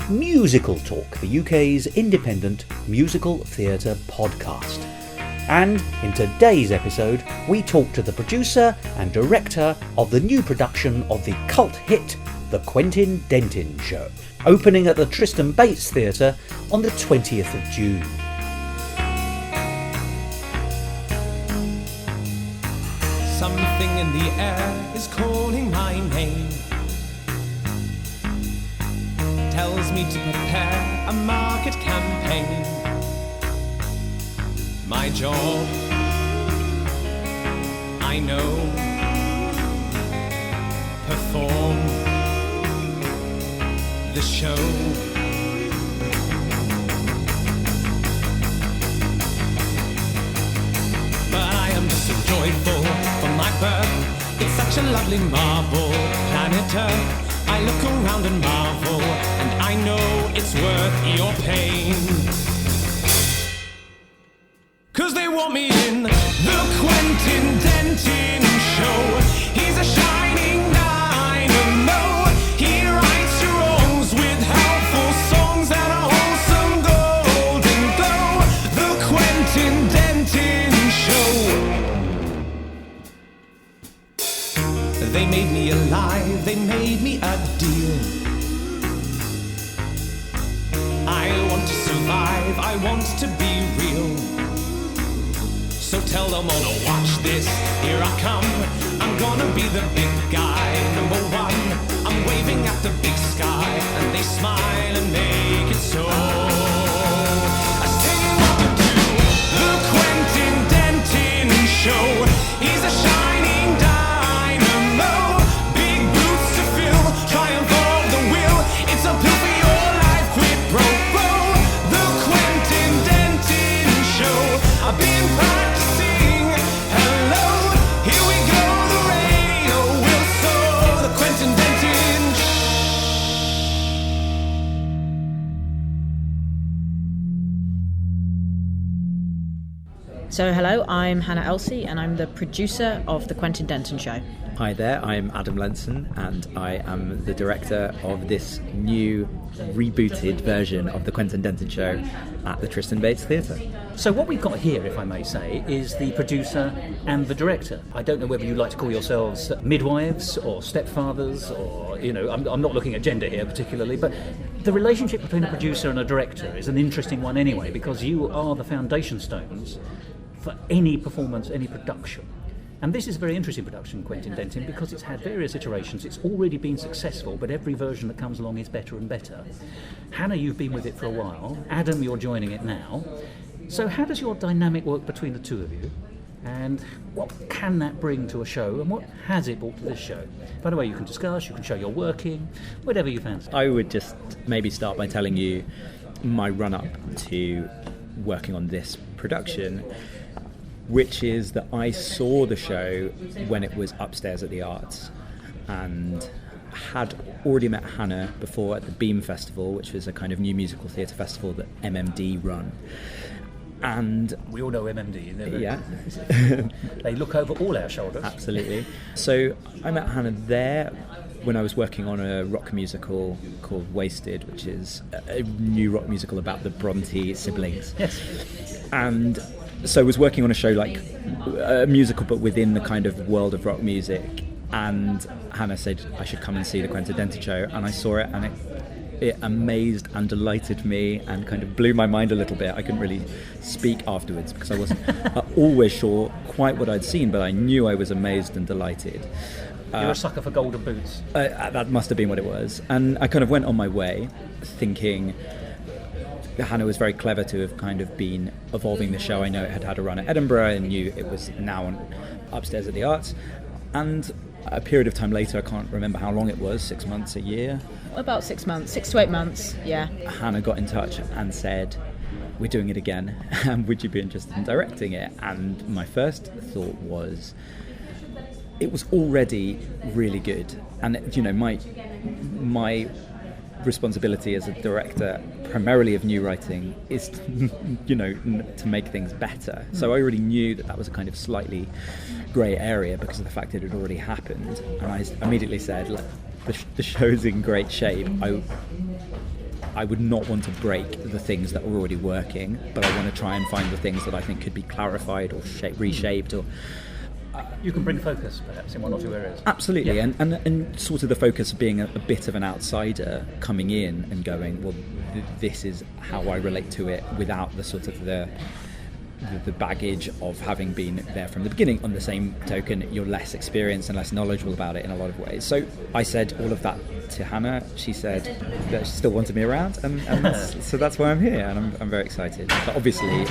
Musical Talk, the UK's independent musical theatre podcast. And in today's episode, we talk to the producer and director of the new production of the cult hit, The Quentin Dentin Show, opening at the Tristan Bates Theatre on the 20th of June. Something in the air is calling my name. Tells me to prepare a market campaign. My job, I know, perform the show. But I am just so joyful for my birth. It's such a lovely marble planet Earth. I look around and marvel, and I know it's worth your pain. 'Cause they want me in the Quentin Dentin Show. He's a shining dynamo. He rights your wrongs with helpful songs and a wholesome golden glow. The Quentin Dentin Show. They made me alive, they made me a deal. I want to survive, I want to be real. So tell them all to watch this, here I come. I'm gonna be the big guy, number one. I'm waving at the big sky, and they smile and make it so. I say what to do, the Quentin Dentin Show. He's a shining dynamo, big boots to fill, triumph of the will. It's a pill for your life, quid pro quo. The Quentin Dentin Show. I've been practicing. Hello, here we go. The radio will soar. The Quentin Dentin So hello, I'm Hannah Elsy and I'm the producer of The Quentin Dentin Show. Hi there, I'm Adam Lenson and I am the director of this new rebooted version of The Quentin Dentin Show at the Tristan Bates Theatre. So what we've got here, if I may say, is the producer and the director. I don't know whether you like to call yourselves midwives or stepfathers or, I'm not looking at gender here particularly, but the relationship between a producer and a director is an interesting one anyway, because you are the foundation stones for any performance, any production. And this is a very interesting production, Quentin Dentin, because it's had various iterations. It's already been successful, but every version that comes along is better and better. Hannah, you've been with it for a while. Adam, you're joining it now. So how does your dynamic work between the two of you? And what can that bring to a show? And what has it brought to this show? By the way, you can discuss, you can show your working, whatever you fancy. I would just maybe start by telling you my run-up to working on this production, which is that I saw the show when it was upstairs at the Arts and had already met Hannah before at the Beam Festival, which was a kind of new musical theatre festival that MMD run. And we all know MMD, yeah. They look over all our shoulders. Absolutely. So I met Hannah there when I was working on a rock musical called Wasted, which is a new rock musical about the Bronte siblings. Yes. And so I was working on a show like a musical but within the kind of world of rock music, and Hannah said I should come and see the Quentin Dentin Show, and I saw it and it amazed and delighted me and kind of blew my mind a little bit. I couldn't really speak afterwards because I wasn't always sure quite what I'd seen, but I knew I was amazed and delighted. You're a sucker for golden boots. That must have been what it was. And I kind of went on my way thinking Hannah was very clever to have kind of been evolving the show. I know it had had a run at Edinburgh and knew it was now upstairs at the Arts. And a period of time later, I can't remember how long it was, 6 months, a year? About 6 months, 6 to 8 months, yeah. Hannah got in touch and said, we're doing it again, would you be interested in directing it? And my first thought was, it was already really good. And, my responsibility as a director, primarily of new writing, is to make things better. So I already knew that was a kind of slightly grey area because of the fact that it had already happened. And I immediately said, look, the show's in great shape. I would not want to break the things that are already working, but I want to try and find the things that I think could be clarified or reshaped or... You can bring focus, perhaps, in one or two areas. Absolutely, Yeah. and sort of the focus of being a bit of an outsider coming in and going, well, this is how I relate to it without the sort of the baggage of having been there from the beginning. On the same token, you're less experienced and less knowledgeable about it in a lot of ways. So I said all of that to Hannah. She said that she still wanted me around, and that's why I'm here, and I'm very excited. But obviously,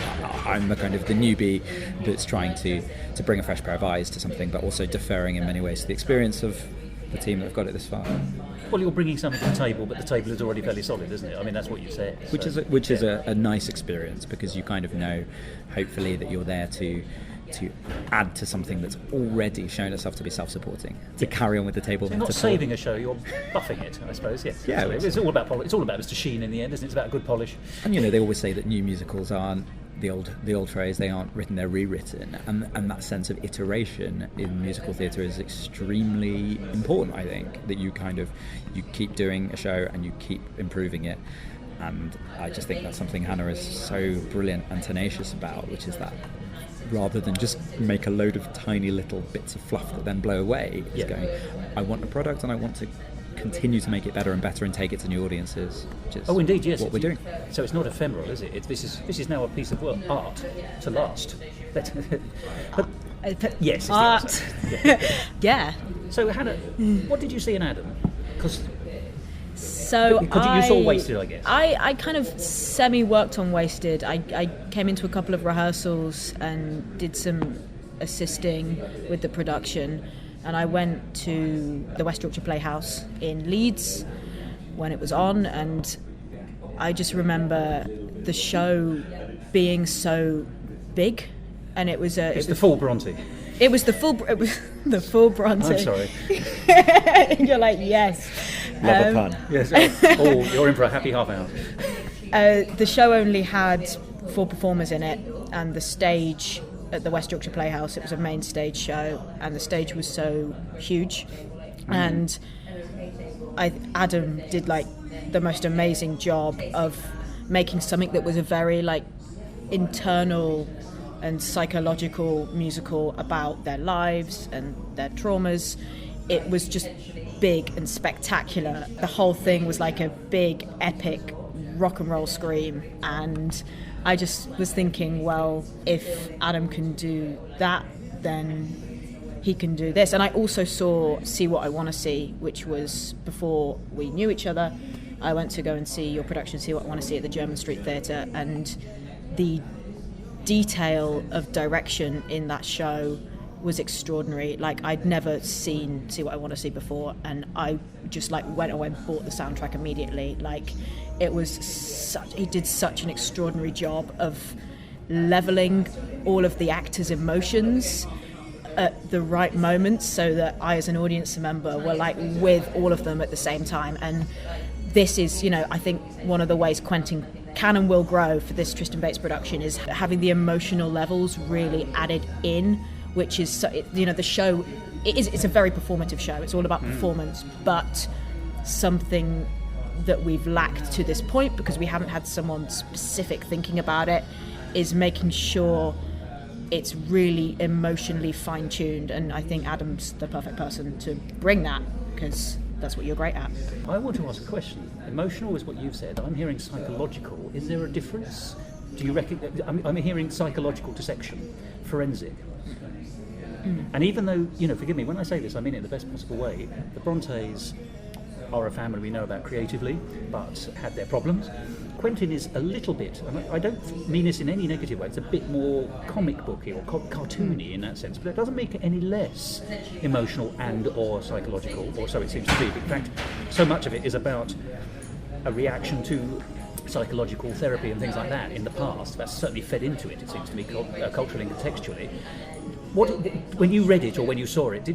I'm the kind of the newbie that's trying to bring a fresh pair of eyes to something, but also deferring in many ways to the experience of the team that have got it this far. Well, you're bringing something to the table, but the table is already fairly solid, isn't it? I mean, that's what you said. Which is a nice experience, because you kind of know, hopefully, that you're there to add to something that's already shown itself to be self-supporting, to carry on with the table. So you're not saving a show, you're buffing it, I suppose. Yes. Yeah, it's all about Mr. Sheen in the end, isn't it? It's about a good polish. And they always say that new musicals aren't the old phrase, they aren't written, they're rewritten, and that sense of iteration in musical theatre is extremely important. I think that you keep doing a show and you keep improving it, and I just think that's something Hannah is so brilliant and tenacious about, which is that rather than just make a load of tiny little bits of fluff that then blow away, it's going, I want a product and I want to continue to make it better and better and take it to new audiences. Which is indeed, yes. What we're doing. So it's not ephemeral, is it? This is now a piece of art to last. But yes, art. Yeah. So Hannah, what did you see in Adam? Because So you saw Wasted, I guess. I kind of semi-worked on Wasted. I came into a couple of rehearsals and did some assisting with the production, and I went to the West Yorkshire Playhouse in Leeds when it was on, and I just remember the show being so big, and it was the full Bronte. It was the full Bronte. I'm sorry. You're like, yes. Love a pun. Yes. You're in for a happy half hour. The show only had 4 performers in it, and the stage at the West Yorkshire Playhouse, it was a main stage show, and the stage was so huge. And Adam did like the most amazing job of making something that was a very like internal and psychological musical about their lives and their traumas. It was just big and spectacular. The whole thing was like a big epic rock and roll scream, and I just was thinking, well, if Adam can do that, then he can do this. And I also saw See What I Want to See, which was before we knew each other. I went to go and see your production, See What I Want to See, at the German Street Theatre, and the detail of direction in that show was extraordinary. Like, I'd never seen See What I Want to See before, and I just like went away and bought the soundtrack immediately. Like, it was he did such an extraordinary job of leveling all of the actors' emotions at the right moments, so that I, as an audience member, were like with all of them at the same time. And this is, I think one of the ways Quentin can and will grow for this Tristan Bates production is having the emotional levels really added in, which is, the show, it's a very performative show. It's all about performance, but something that we've lacked to this point, because we haven't had someone specific thinking about it, is making sure it's really emotionally fine-tuned. And I think Adam's the perfect person to bring that, because that's what you're great at. I want to ask a question. Emotional is what you've said. I'm hearing psychological. Is there a difference? Do you reckon? I'm hearing psychological dissection, forensic. And even though, forgive me, when I say this, I mean it in the best possible way. The Brontes are a family we know about creatively, but had their problems. Quentin is a little bit, and I don't mean this in any negative way, it's a bit more comic booky or cartoony in that sense, but it doesn't make it any less emotional and or psychological, or so it seems to be. In fact, so much of it is about a reaction to psychological therapy and things like that in the past. That's certainly fed into it, it seems to me, culturally and contextually. When you read it or when you saw it,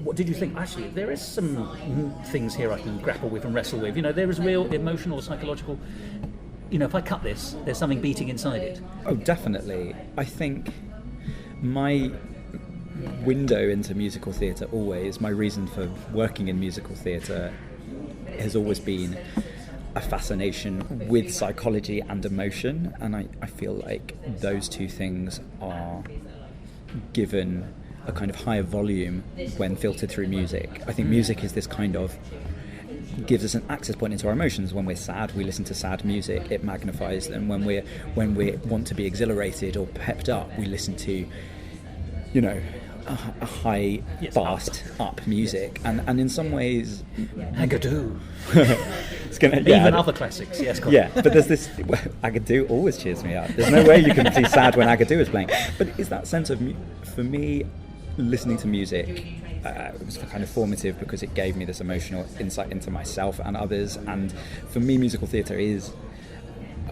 what did you think? Actually, there is some things here I can grapple with and wrestle with. There is real emotional or psychological. If I cut this, there's something beating inside it. Oh, definitely. I think my window into musical theatre always, my reason for working in musical theatre has always been, a fascination with psychology and emotion, and I feel like those two things are given a kind of higher volume when filtered through music. I think music is this kind of gives us an access point into our emotions. When we're sad, we listen to sad music, it magnifies them. When we want to be exhilarated or pepped up, we listen to, you know, a high, fast up music. And in some ways, Agadoo. it's gonna Even other classics, yes. But there's this Agadoo always cheers me up. There's no way you can be sad when Agadoo is playing. But it's that sense of, for me, listening to music. It was kind of formative because it gave me this emotional insight into myself and others. And for me, musical theatre is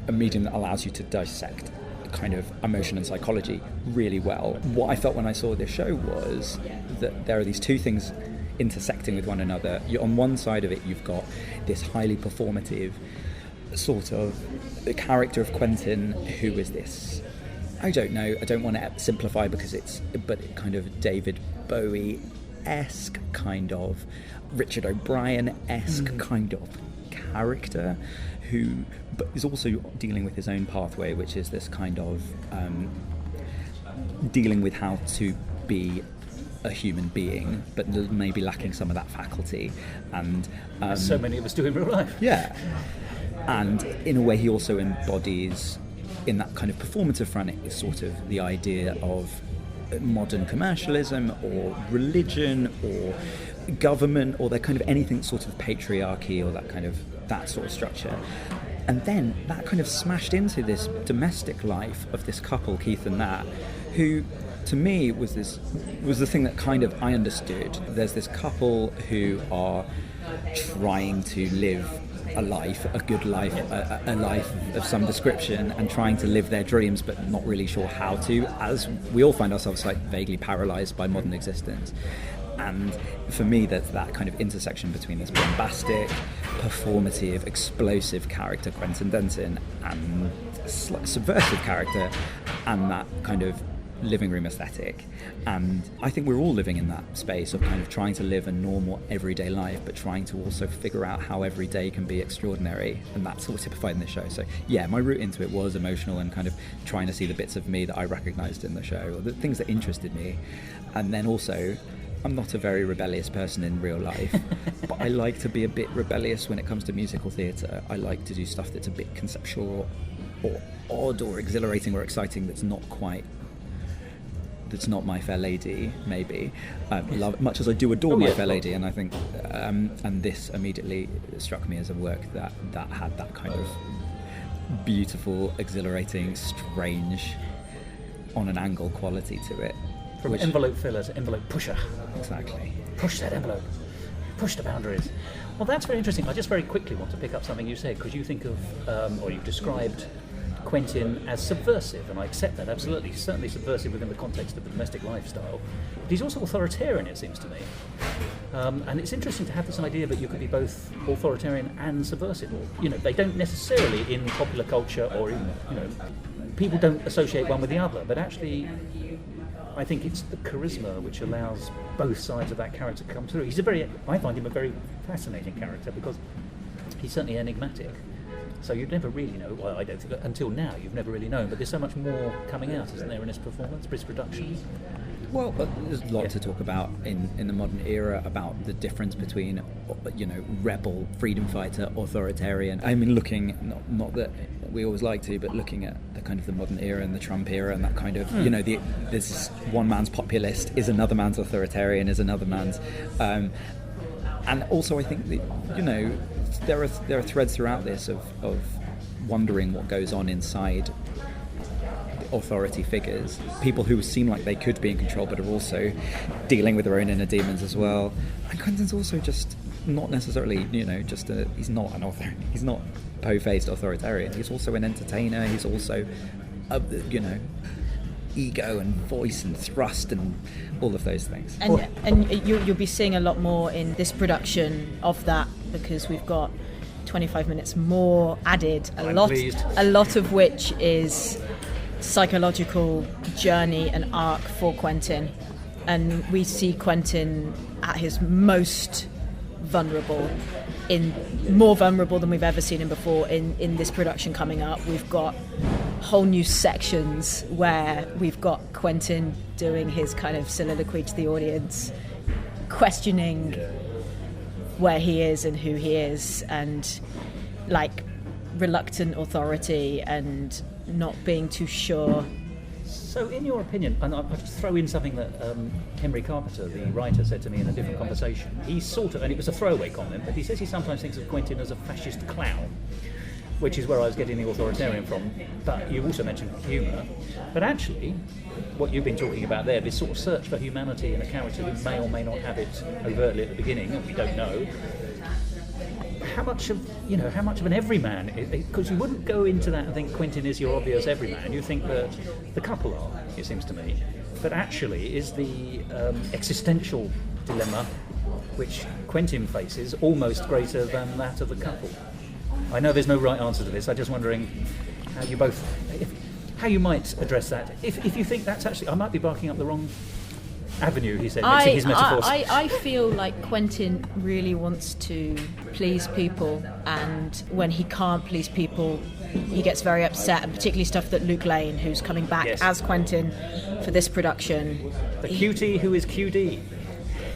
a medium that allows you to dissect kind of emotion and psychology really well. What I felt when I saw this show was that there are these two things intersecting with one another. On one side of it, you've got this highly performative sort of the character of Quentin, who is this, I don't know, I don't want to simplify but kind of David Bowie-esque, kind of Richard O'Brien-esque kind of character, who but is also dealing with his own pathway, which is this kind of dealing with how to be a human being, but maybe lacking some of that faculty. And so many of us do in real life. Yeah. And in a way, he also embodies, in that kind of performative front, it's sort of the idea of modern commercialism or religion or government or that kind of anything sort of patriarchy or that sort of structure. And then that kind of smashed into this domestic life of this couple, Keith and Nat, who to me was the thing that kind of I understood. There's this couple who are trying to live a life, a good life, a life of some description, and trying to live their dreams but not really sure how to, as we all find ourselves like vaguely paralysed by modern existence. And for me, there's that kind of intersection between this bombastic, performative, explosive character, Quentin Dentin, and subversive character, and that kind of living room aesthetic. And I think we're all living in that space of kind of trying to live a normal everyday life, but trying to also figure out how every day can be extraordinary, and that's all typified in this show. So yeah, my route into it was emotional and kind of trying to see the bits of me that I recognised in the show, or the things that interested me. And then also, I'm not a very rebellious person in real life, but I like to be a bit rebellious when it comes to musical theatre. I like to do stuff that's a bit conceptual or odd or exhilarating or exciting that's not My Fair Lady, maybe. Love, much as I do adore My Fair Lady, and I think, and this immediately struck me as a work that had that kind of beautiful, exhilarating, strange, on an angle quality to it. From envelope filler to envelope pusher. Exactly. Push that envelope. Push the boundaries. Well, that's very interesting. I just very quickly want to pick up something you said, because you think of, or you've described Quentin as subversive, and I accept that, absolutely. He's certainly subversive within the context of the domestic lifestyle. But he's also authoritarian, it seems to me. And it's interesting to have this idea that you could be both authoritarian and subversive. Or, they don't necessarily, in popular culture or in, people don't associate one with the other, but actually I think it's the charisma which allows both sides of that character to come through. I find him a very fascinating character because he's certainly enigmatic. So you'd never really know, well, I don't think, until now you've never really known, but there's so much more coming out, isn't there, in his performance, his production? Well, there's a lot to talk about in the modern era about the difference between, rebel, freedom fighter, authoritarian. I mean, looking, not that we always like to, but looking at the kind of the modern era and the Trump era and that kind of, there's one man's populist is another man's authoritarian, is another man's, and also I think that, there are threads throughout this of wondering what goes on inside authority figures, people who seem like they could be in control but are also dealing with their own inner demons as well. And Quentin's also just not necessarily, he's not an author. He's not po-faced authoritarian. He's also an entertainer. He's also, ego and voice and thrust and all of those things. And you'll be seeing a lot more in this production of that, because we've got 25 minutes more added, a lot of which is psychological journey and arc for Quentin. And we see Quentin at his most vulnerable, more vulnerable than we've ever seen him before in this production coming up. We've got whole new sections where we've got Quentin doing his kind of soliloquy to the audience, questioning where he is and who he is, and like reluctant authority and not being too sure. So in your opinion, and I'll just throw in something that Henry Carpenter, the writer, said to me in a different conversation. He sort of, and it was a throwaway comment, but he says he sometimes thinks of Quentin as a fascist clown, which is where I was getting the authoritarian from. But you also mentioned humour. But actually, what you've been talking about there, this sort of search for humanity in a character who may or may not have it overtly at the beginning, and we don't know. How much of an everyman? Because you wouldn't go into that and think Quentin is your obvious everyman. You think that the couple are, it seems to me. But actually, is the existential dilemma which Quentin faces almost greater than that of the couple? I know there's no right answer to this. I'm just wondering how you might address that. If you think that's actually, I might be barking up the wrong avenue, he said, mixing his metaphors. I feel like Quentin really wants to please people, and when he can't please people, he gets very upset, and particularly stuff that Luke Lane, who's coming back as Quentin for this production. The cutie who is QD.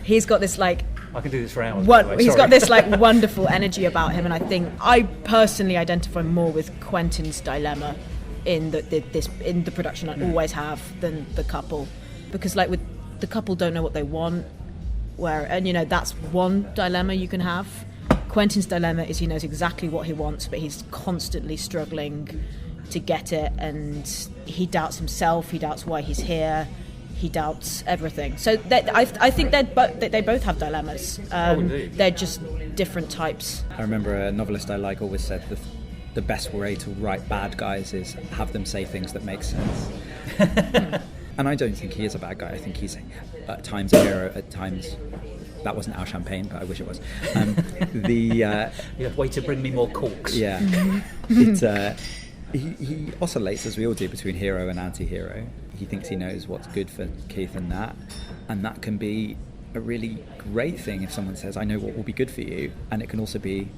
He's got this like... I can do this for hours. He's got this like wonderful energy about him, and I think I personally identify more with Quentin's dilemma in the production. I always have than the couple, because like with the couple don't know what they want, and that's one dilemma you can have. Quentin's dilemma is he knows exactly what he wants, but he's constantly struggling to get it, and he doubts himself, he doubts why he's here, he doubts everything. So I think they both have dilemmas. They're just different types. I remember a novelist I like always said the best way to write bad guys is have them say things that make sense. And I don't think he is a bad guy. I think he's at times a hero, at times... That wasn't our champagne, but I wish it was. You have way to bring me more corks. Yeah. He oscillates, as we all do, between hero and anti-hero. He thinks he knows what's good for Keith and that can be a really great thing if someone says, I know what will be good for you, and it can also be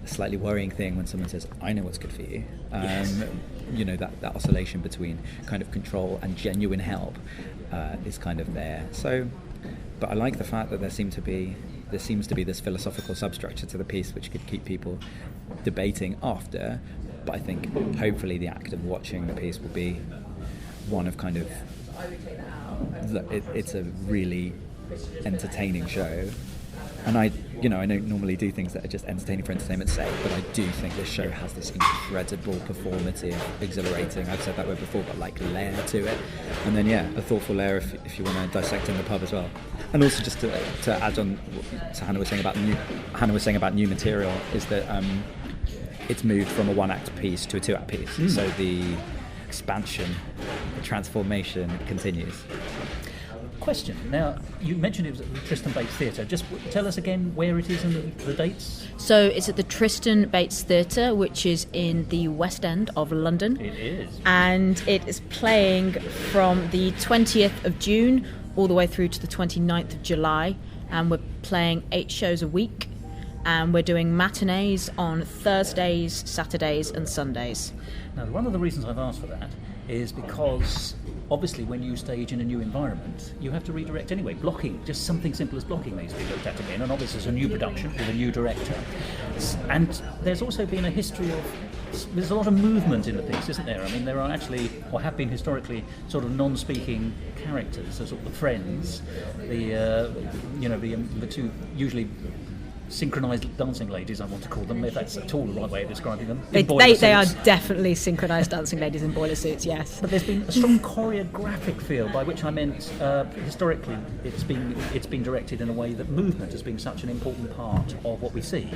a slightly worrying thing when someone says, I know what's good for you. That oscillation between kind of control and genuine help is kind of there. So, but I like the fact that there seems to be this philosophical substructure to the piece which could keep people debating after. But I think hopefully the act of watching the piece will be one of kind of it's a really entertaining show, and I don't normally do things that are just entertaining for entertainment's sake, but I do think this show has this incredible performative, exhilarating, I've said that word before, but like layer to it, and then a thoughtful layer if you want to dissect in the pub as well. And also just to add on to Hannah was saying about new material is that it's moved from a one-act piece to a two-act piece, so the expansion, the transformation continues. Question. Now, you mentioned it was at the Tristan Bates Theatre. Just tell us again where it is and the dates. So it's at the Tristan Bates Theatre, which is in the West End of London. It is. And it is playing from the 20th of June all the way through to the 29th of July. And we're playing 8 shows a week. And we're doing matinees on Thursdays, Saturdays and Sundays. Now, one of the reasons I've asked for that is because obviously when you stage in a new environment, you have to redirect anyway. Blocking, just something simple as blocking needs to be looked at again, and obviously it's a new production with a new director. And there's also been a history of, there's a lot of movement in the piece, isn't there? I mean, there are actually, or have been historically, sort of non-speaking characters, so sort of the friends, the two usually synchronised dancing ladies, I want to call them, if that's at all the right way of describing them. They are definitely synchronised dancing ladies in boiler suits, yes. But there's been a strong choreographic feel, by which I meant historically it's been directed in a way that movement has been such an important part of what we see.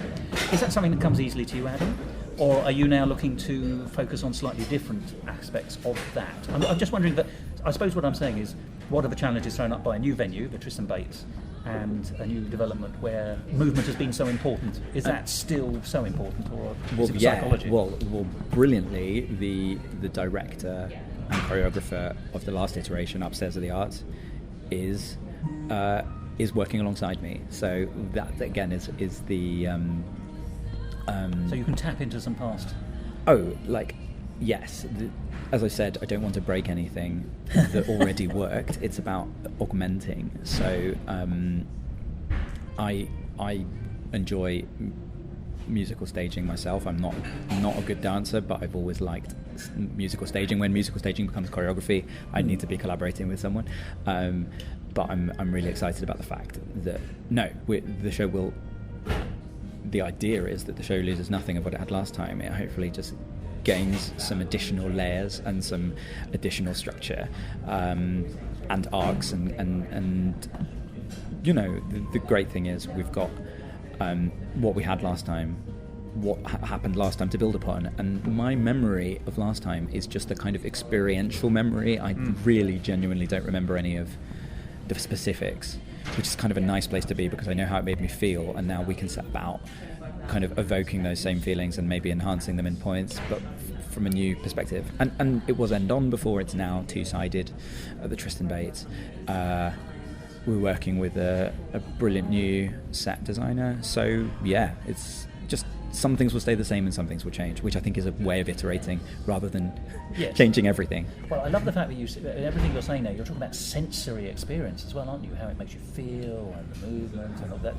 Is that something that comes easily to you, Adam? Or are you now looking to focus on slightly different aspects of that? I'm just wondering that, I suppose what I'm saying is, what are the challenges thrown up by a new venue, the Tristan Bates, and a new development where movement has been so important? Is that still so important, or is it psychology? Well, brilliantly, the director and choreographer of the last iteration, Upstairs of the Arts, is is working alongside me. So that again is the. So you can tap into some past. Oh, like yes. As I said, I don't want to break anything that already worked. It's about augmenting. So I enjoy musical staging myself. I'm not a good dancer, but I've always liked musical staging. When musical staging becomes choreography, I need to be collaborating with someone. But I'm really excited about the fact that the show will. The idea is that the show loses nothing of what it had last time. It hopefully just gains some additional layers and some additional structure and arcs and you know, the great thing is we've got what we had last time, what happened last time to build upon, and my memory of last time is just a kind of experiential memory. I really genuinely don't remember any of the specifics, which is kind of a nice place to be because I know how it made me feel, and now we can set about kind of evoking those same feelings and maybe enhancing them in points, but from a new perspective. And it was end-on before, it's now two-sided at the Tristan Bates. We're working with a brilliant new set designer, so yeah, it's just some things will stay the same and some things will change, which I think is a way of iterating rather than changing everything. Well, I love the fact that everything you're saying now, you're talking about sensory experience as well, aren't you? How it makes you feel and the movement and all that.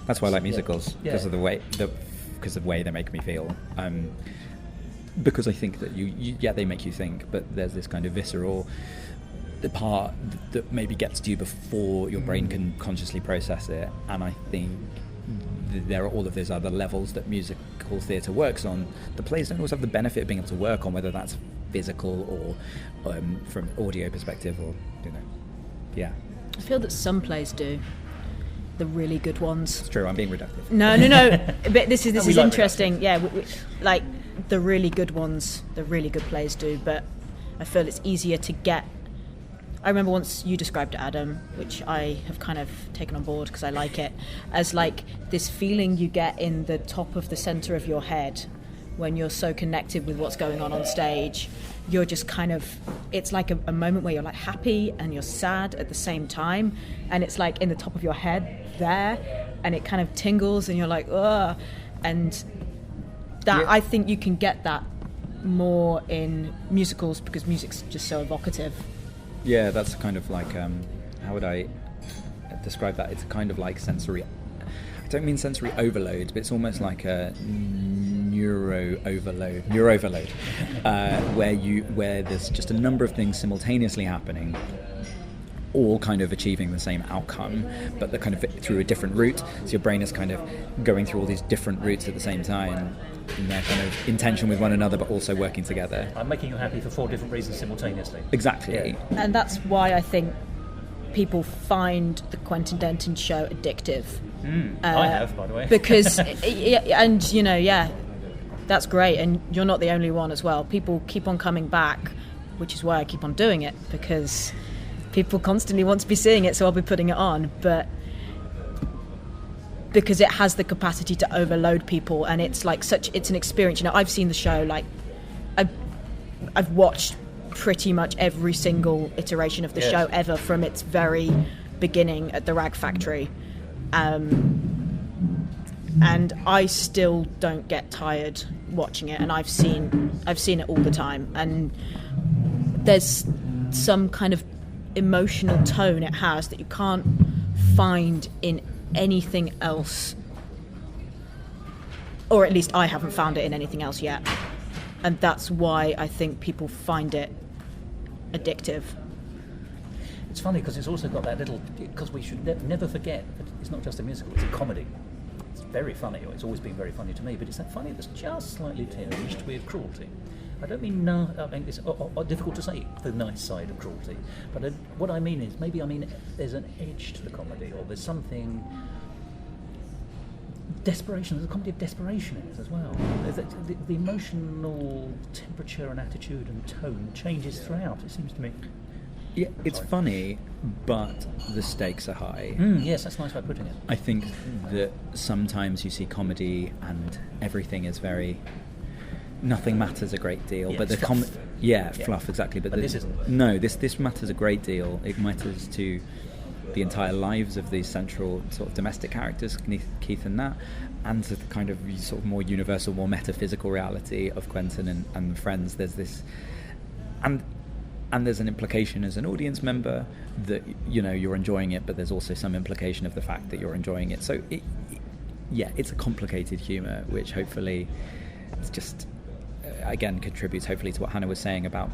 That's why I like musicals, because of the way they make me feel. Because I think that they make you think, but there's this kind of visceral the part that maybe gets to you before your brain can consciously process it, and I think there are all of those other levels that musical theatre works on. The plays don't always have the benefit of being able to work on, whether that's physical or from audio perspective, or yeah. I feel that some plays do. The really good ones. It's true. I'm being reductive. No. But this is interesting. Reductive. Yeah, we, like the really good ones, the really good plays do. But I feel it's easier to get. I remember once you described it, Adam, which I have kind of taken on board because I like it, as like this feeling you get in the top of the centre of your head when you're so connected with what's going on stage. You're just kind of, it's like a moment where you're like happy and you're sad at the same time, and it's like in the top of your head there, and it kind of tingles and you're like, ugh. And that, I think you can get that more in musicals because music's just so evocative. Yeah, that's kind of like, how would I describe that? It's kind of like sensory, I don't mean sensory overload, but it's almost like a neuro overload, where there's just a number of things simultaneously happening, all kind of achieving the same outcome, but they're kind of through a different route. So your brain is kind of going through all these different routes at the same time, and they're kind of in tension with one another, but also working together. I'm making you happy for 4 different reasons simultaneously. Exactly. Yeah. And that's why I think people find the Quentin Dentin Show addictive. I have, by the way. Because, and you know, yeah, that's great, and you're not the only one as well. People keep on coming back, which is why I keep on doing it, because people constantly want to be seeing it, so I'll be putting it on. But because it has the capacity to overload people, and it's like it's an experience. You know, I've seen the show, like I've watched pretty much every single iteration of the show ever, from its very beginning at the Rag Factory, and I still don't get tired watching it, and I've seen it all the time, and there's some kind of emotional tone it has that you can't find in anything else, or at least I haven't found it in anything else yet, and that's why I think people find it addictive. It's funny because it's also got that little, because we should never forget that it's not just a musical, it's a comedy. It's very funny, or it's always been very funny to me, but it's that funny that's just slightly tinged with cruelty. I don't mean it's difficult to say the nice side of cruelty, but what I mean is there's an edge to the comedy, or there's something desperation. There's a comedy of desperation in it as well. The emotional temperature and attitude and tone changes throughout. It seems to me. Yeah, it's funny, but the stakes are high. Yes, that's a nice way of putting it. I think that sometimes you see comedy and everything is very. Nothing matters a great deal, but the fluff exactly. But this isn't. No, this matters a great deal. It matters to the entire lives of these central sort of domestic characters, Keith and Nat, and to the kind of sort of more universal, more metaphysical reality of Quentin and friends. There's this, and there's an implication as an audience member that, you know, you're enjoying it, but there's also some implication of the fact that you're enjoying it. So it's a complicated humour, which hopefully it's just again contributes hopefully to what Hannah was saying about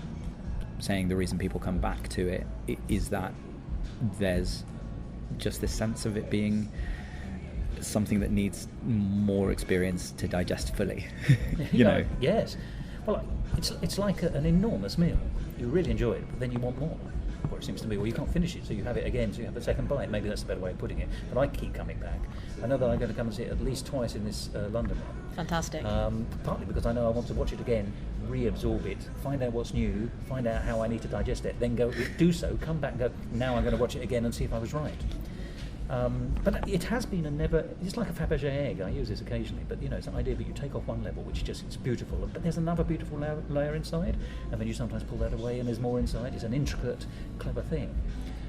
saying the reason people come back to it is that there's just this sense of it being something that needs more experience to digest fully. you know. Yes. Well, it's like an enormous meal. You really enjoy it, but then you want more. Or it seems to me, well, you can't finish it, so you have it again, so you have a second bite. Maybe that's a better way of putting it. But I keep coming back. I know that I'm going to come and see it at least twice in this London one. Fantastic. Partly because I know I want to watch it again, reabsorb it, find out what's new, find out how I need to digest it, then do so, come back and go, now I'm going to watch it again and see if I was right. But it has been it's like a Fabergé egg. I use this occasionally, but you know, it's an idea that you take off one level, which it's beautiful, but there's another beautiful layer inside, and then you sometimes pull that away and there's more inside. It's an intricate, clever thing.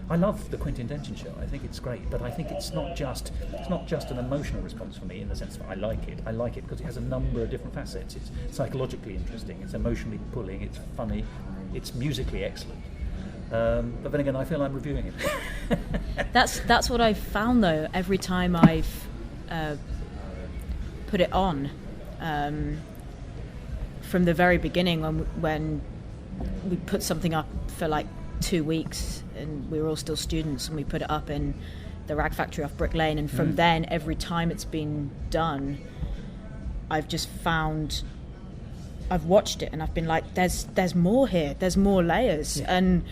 I love the Quentin Dentin Show. I think it's great, but I think it's not just an emotional response for me in the sense that I like it. I like it because it has a number of different facets. It's psychologically interesting, it's emotionally pulling, it's funny, it's musically excellent. But then again, I feel I'm reviewing it. That's what I've found though. Every time I've put it on, from the very beginning, when we put something up for like 2 weeks, and we were all still students, and we put it up in the Rag Factory off Brick Lane, and from then, every time it's been done, I've just found. I've watched it and I've been like, there's more here, there's more layers, and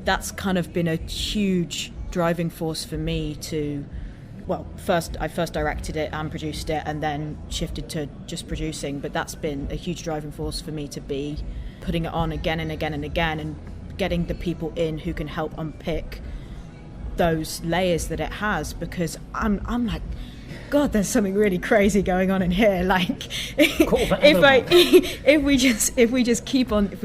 that's kind of been a huge driving force for me to, well, I first directed it and produced it and then shifted to just producing, but that's been a huge driving force for me to be putting it on again and again and again, and getting the people in who can help unpick those layers that it has, because I'm like, God, there's something really crazy going on in here. Like, if we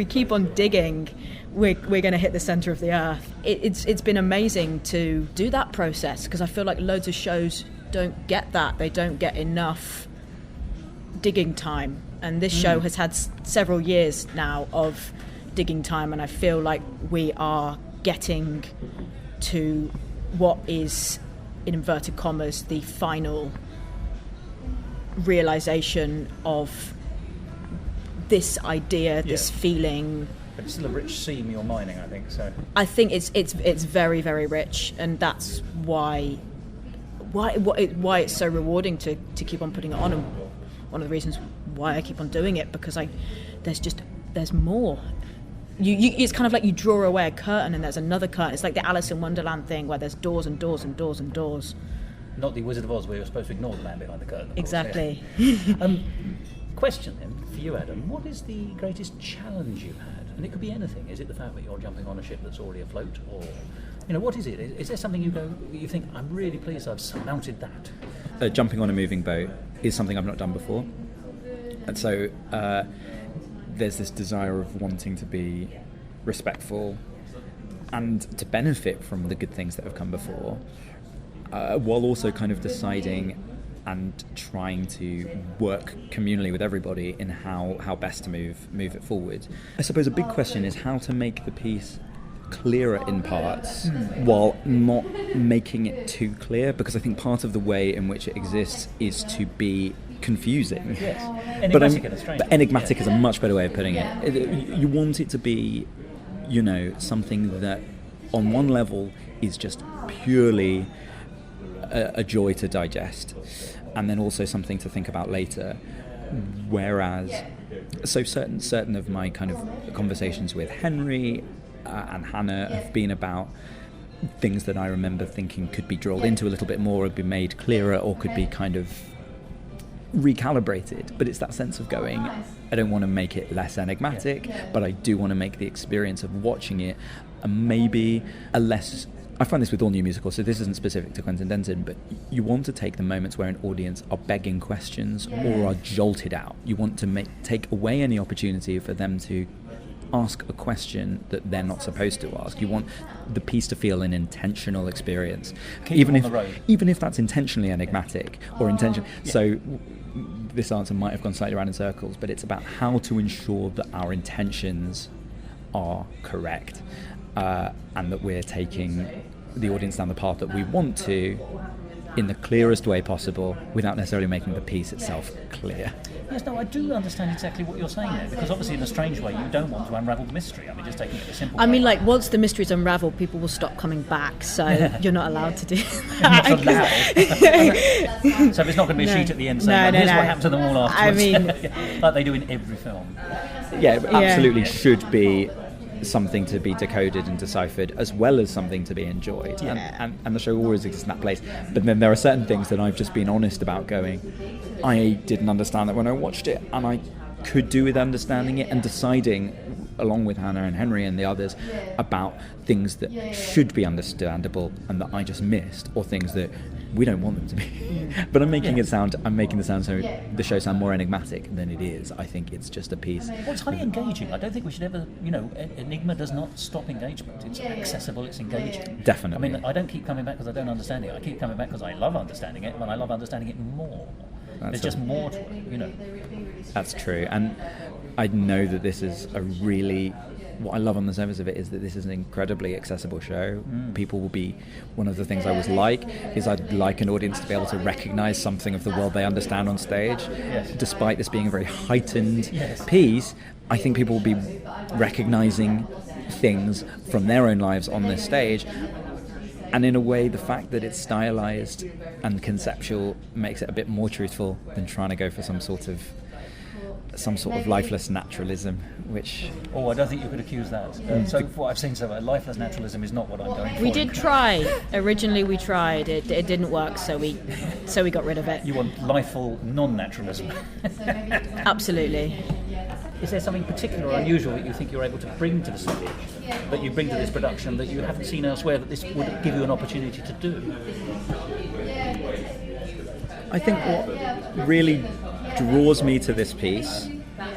keep on digging, we're going to hit the center of the earth. It's been amazing to do that process, because I feel like loads of shows don't get that. They don't get enough digging time, and this show has had several years now of digging time, and I feel like we are getting to what is, in inverted commas, the final realization of this idea, this feeling. But it's still a rich seam you're mining, I think. So I think it's very, very rich, and that's why it's so rewarding to keep on putting it on, and one of the reasons why I keep on doing it, because there's more. It's kind of like you draw away a curtain and there's another curtain. It's like the Alice in Wonderland thing, where there's doors and doors and doors and doors. Not the Wizard of Oz, where you're supposed to ignore the man behind the curtain. Exactly. Question then for you, Adam: what is the greatest challenge you've had? And it could be anything. Is it the fact that you're jumping on a ship that's already afloat, or what is it? Is there something you think, I'm really pleased I've surmounted that? Jumping on a moving boat is something I've not done before, and so there's this desire of wanting to be respectful and to benefit from the good things that have come before, while also kind of deciding and trying to work communally with everybody in how best to move it forward. I suppose a big question is how to make the piece clearer in parts while not making it too clear, because I think part of the way in which it exists is to be confusing. Yes. Enigmatic in a strange way. Enigmatic is a much better way of putting it. You want it to be, something that on one level is just purely a joy to digest, and then also something to think about later. Whereas, so certain of my kind of conversations with Henry and Hannah have been about things that I remember thinking could be drilled into a little bit more, or be made clearer, or could be kind of recalibrated. But it's that sense of going, I don't want to make it less enigmatic, but I do want to make the experience of watching it maybe a less... I find this with all new musicals, so this isn't specific to Quentin Dentin, but you want to take the moments where an audience are begging questions or are jolted out. You want to take away any opportunity for them to ask a question that they're not supposed to ask. You want the piece to feel an intentional experience, even if that's intentionally enigmatic or intentional. Yeah. So this answer might have gone slightly around in circles, but it's about how to ensure that our intentions are correct, and that we're taking the audience down the path that we want to in the clearest way possible without necessarily making the piece itself clear. Yes, no, I do understand exactly what you're saying there, because obviously in a strange way you don't want to unravel the mystery. I mean, just taking it a simple way. I mean, like, once the mystery's unraveled, people will stop coming back, so you're not allowed to do that. Not allowed. So there's not going to be a sheet at the end saying, here's what happened to them all afterwards. I mean, like they do in every film. Yeah, it absolutely should be something to be decoded and deciphered, as well as something to be enjoyed. And the show always exists in that place. But then there are certain things that I've just been honest about going, I didn't understand that when I watched it, and I could do with understanding it and deciding, along with Hannah and Henry and the others, about things that should be understandable and that I just missed, or things that we don't want them to be. But I'm making the sound so the show sound more enigmatic than it is. I think it's just a piece. Well, it's highly engaging. I don't think we should ever, enigma does not stop engagement. It's accessible, it's engaging. Definitely. I mean, I don't keep coming back because I don't understand it. I keep coming back because I love understanding it, and I love understanding it more. There's just more to it, That's true. And I know that this is what I love on the surface of it is that this is an incredibly accessible show. People will be, one of the things I always like is I'd like an audience to be able to recognise something of the world they understand on stage. Yes. Despite this being a very heightened piece, I think people will be recognising things from their own lives on this stage. And in a way, the fact that it's stylized and conceptual makes it a bit more truthful than trying to go for some sort of lifeless naturalism, which... Oh, I don't think you could accuse that. So what I've seen so far, lifeless naturalism is not what I'm going for. We did try. Originally we tried. It didn't work, so we got rid of it. You want lifeful non-naturalism. Absolutely. Is there something particular or unusual that you think you're able to bring to the stage, that you bring to this production that you haven't seen elsewhere, that this would give you an opportunity to do? I think what really draws me to this piece,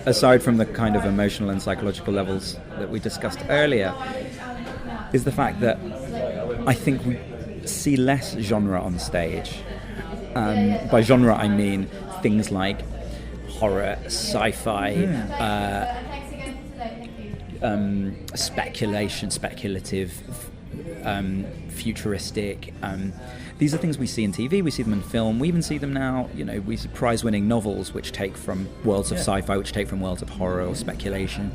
aside from the kind of emotional and psychological levels that we discussed earlier, is the fact that I think we see less genre on stage. By genre I mean things like horror, sci-fi, speculative, futuristic. These are things we see in TV, we see them in film, we even see them now, we see prize-winning novels which take from worlds of sci-fi, which take from worlds of horror or speculation.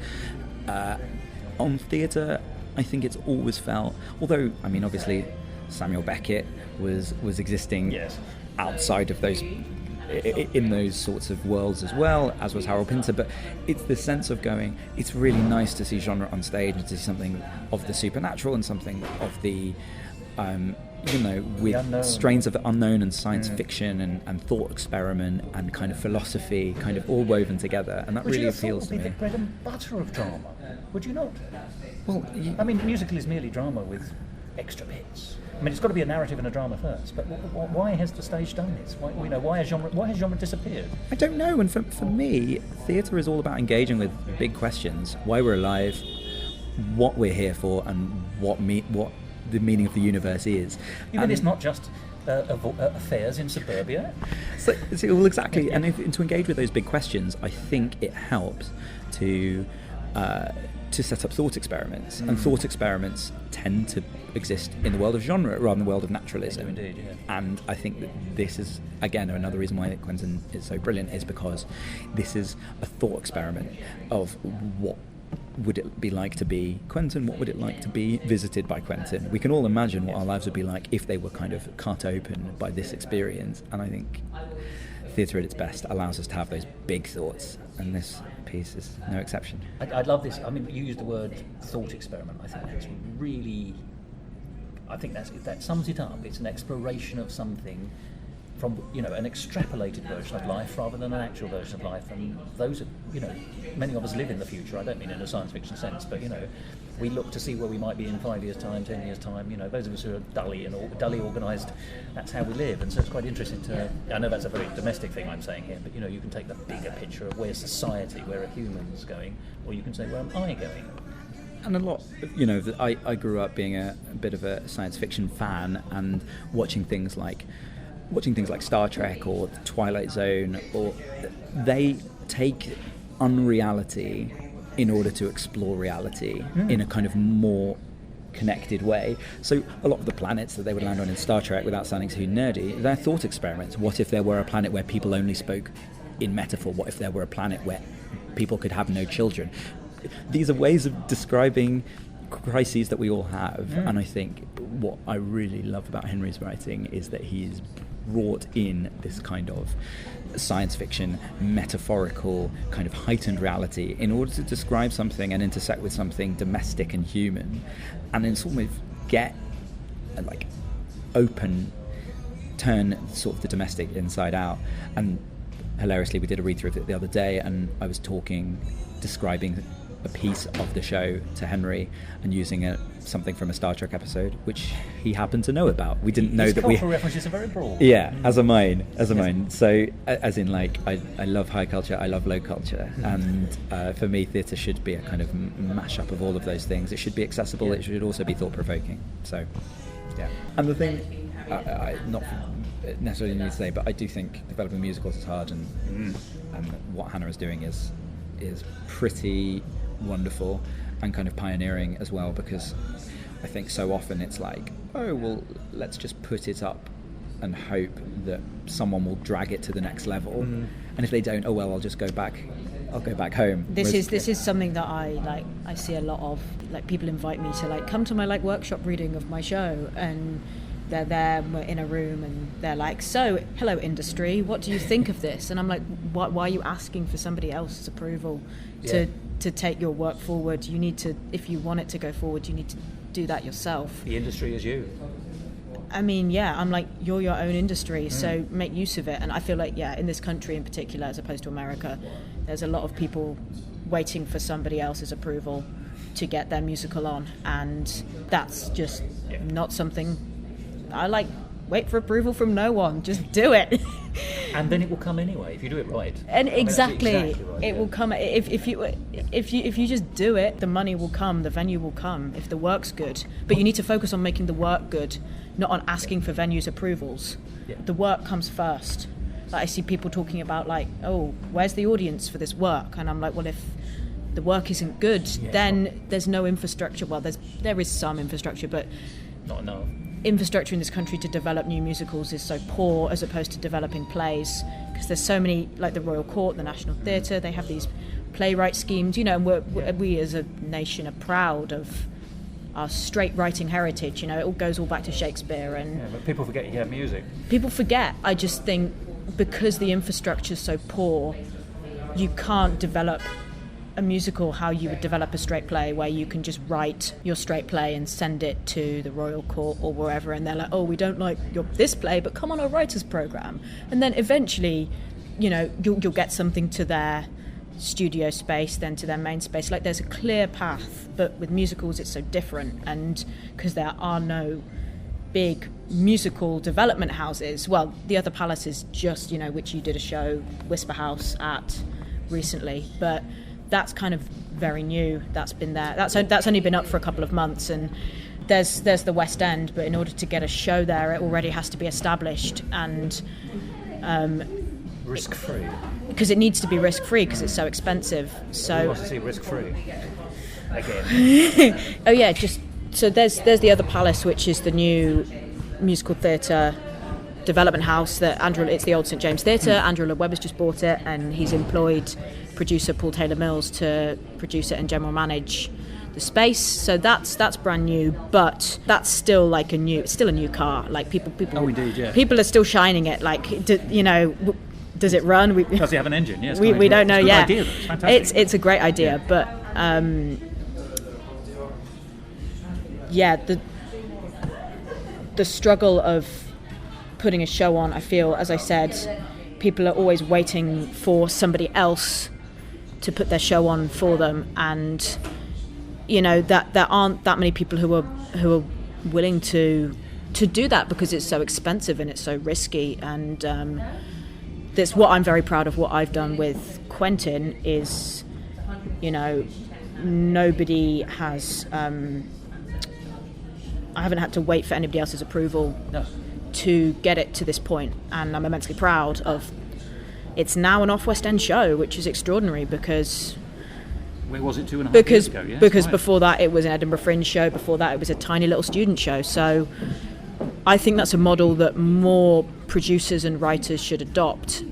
On theatre, I think it's always felt, although, I mean, obviously Samuel Beckett was existing outside of those, in those sorts of worlds as well, as was Harold Pinter, but it's the sense of going, it's really nice to see genre on stage and to see something of the supernatural and something of the with strains of the unknown and science fiction and thought experiment and kind of philosophy kind of all woven together, and that really appeals to me. The bread and butter of drama, would you not? Well, I mean, musical is merely drama with extra bits. I mean, it's got to be a narrative and a drama first. But why has the stage done this? Why has genre disappeared? I don't know. And for me, theatre is all about engaging with big questions: why we're alive, what we're here for, and what the meaning of the universe is. You mean it's not just affairs in suburbia? Well, exactly. And to engage with those big questions, I think it helps to set up thought experiments. And thought experiments tend to exist in the world of genre rather than the world of naturalism. Indeed, yeah. And I think that this is, again, another reason why Quentin is so brilliant, is because this is a thought experiment of what would it be like to be Quentin? What would it like to be visited by Quentin? We can all imagine what our lives would be like if they were kind of cut open by this experience. And I think theatre at its best allows us to have those big thoughts, and this piece is no exception. I love this. I mean, you used the word thought experiment. I think that's really... that sums it up. It's an exploration of something from an extrapolated version of life rather than an actual version of life. And those are, many of us live in the future. I don't mean in a science fiction sense, but we look to see where we might be in 5 years' time, 10 years' time. Those of us who are dully organised, that's how we live. And so it's quite interesting to. I know that's a very domestic thing I'm saying here, but you can take the bigger picture of where's society, where are humans going, or you can say where am I going. And a lot, I grew up being a bit of a science fiction fan and watching things like Star Trek or The Twilight Zone, or they take unreality in order to explore reality in a kind of more connected way. So a lot of the planets that they would land on in Star Trek, without sounding too nerdy, they're thought experiments. What if there were a planet where people only spoke in metaphor? What if there were a planet where people could have no children? These are ways of describing crises that we all have, and I think what I really love about Henry's writing is that he's brought in this kind of science fiction, metaphorical, kind of heightened reality in order to describe something and intersect with something domestic and human, and then sort of get a, turn sort of the domestic inside out. And hilariously, we did a read-through of it the other day, and I was describing a piece of the show to Henry and using something from a Star Trek episode, which he happened to know about. We didn't know His that we. cultural references are very broad. Yeah, as a mine. So, as in, I love high culture, I love low culture, and for me, theatre should be a kind of mashup of all of those things. It should be accessible. It should also be thought-provoking. So, yeah. And the thing, I not necessarily need to say, but I do think developing musicals is hard, and what Hannah is doing is pretty wonderful and kind of pioneering as well, because I think so often it's like, oh well, let's just put it up and hope that someone will drag it to the next level, and if they don't, oh well, I'll go back home. This is something that I see a lot of. People invite me to come to my workshop reading of my show, and they're there, we're in a room, and they're like, so, hello industry, what do you think of this? And I'm like, why are you asking for somebody else's approval to take your work forward? You need to, if you want it to go forward, you need to do that yourself. The industry is you. I mean, I'm like, you're your own industry, so make use of it. And I feel like, in this country in particular, as opposed to America, there's a lot of people waiting for somebody else's approval to get their musical on, and that's just not something I like. Wait for approval from no one, just do it. And then it will come anyway if you do it right. And exactly right, it will come if you just do it. The money will come, the venue will come if the work's good. But you need to focus on making the work good, not on asking for venues' approvals. The work comes first. I see people talking about oh, where's the audience for this work? And I'm like, well, if the work isn't good, then there's no infrastructure. Well, there is some infrastructure, but not enough. Infrastructure in this country to develop new musicals is so poor as opposed to developing plays, because there's so many, like the Royal Court, the National Theatre, they have these playwright schemes, and we as a nation are proud of our straight writing heritage. It all goes all back to Shakespeare, and but people forget you have music. People forget. I just think because the infrastructure is so poor, you can't develop a musical how you would develop a straight play, where you can just write your straight play and send it to the Royal Court or wherever, and they're like, oh, we don't like this play, but come on our writers program. And then eventually, you'll get something to their studio space, then to their main space. There's a clear path, but with musicals it's so different, and because there are no big musical development houses. Well, the other palace is just, which you did a show, Whisper House, at recently, but that's kind of very new. That's been there. That's only been up for a couple of months, and there's the West End. But in order to get a show there, it already has to be established and risk-free. Because it needs to be risk-free because it's so expensive. So we want to see risk-free again. Oh yeah, so there's the other palace, which is the new musical theatre development house that it's the old St James Theatre. Andrew Lloyd Webber's just bought it, and he's employed producer Paul Taylor Mills to produce it and general manage the space. So that's brand new, but that's still it's still a new car. People. Oh, indeed, yeah. People are still shining it. Does it run? Does it have an engine? Yes. We don't know yet. It's a good idea, though. It's fantastic. It's a great idea, but the struggle of putting a show on, I feel, as I said, people are always waiting for somebody else to put their show on for them, and that there aren't that many people who are willing to do that, because it's so expensive and it's so risky. And that's what I'm very proud of. What I've done with Quentin is, nobody has. I haven't had to wait for anybody else's approval to get it to this point, and I'm immensely proud of. It's now an off-West End show, which is extraordinary, because. Where was it 2.5 years ago? Yes, because right. Before that it was an Edinburgh Fringe show. Before that it was a tiny little student show. So I think that's a model that more producers and writers should adopt.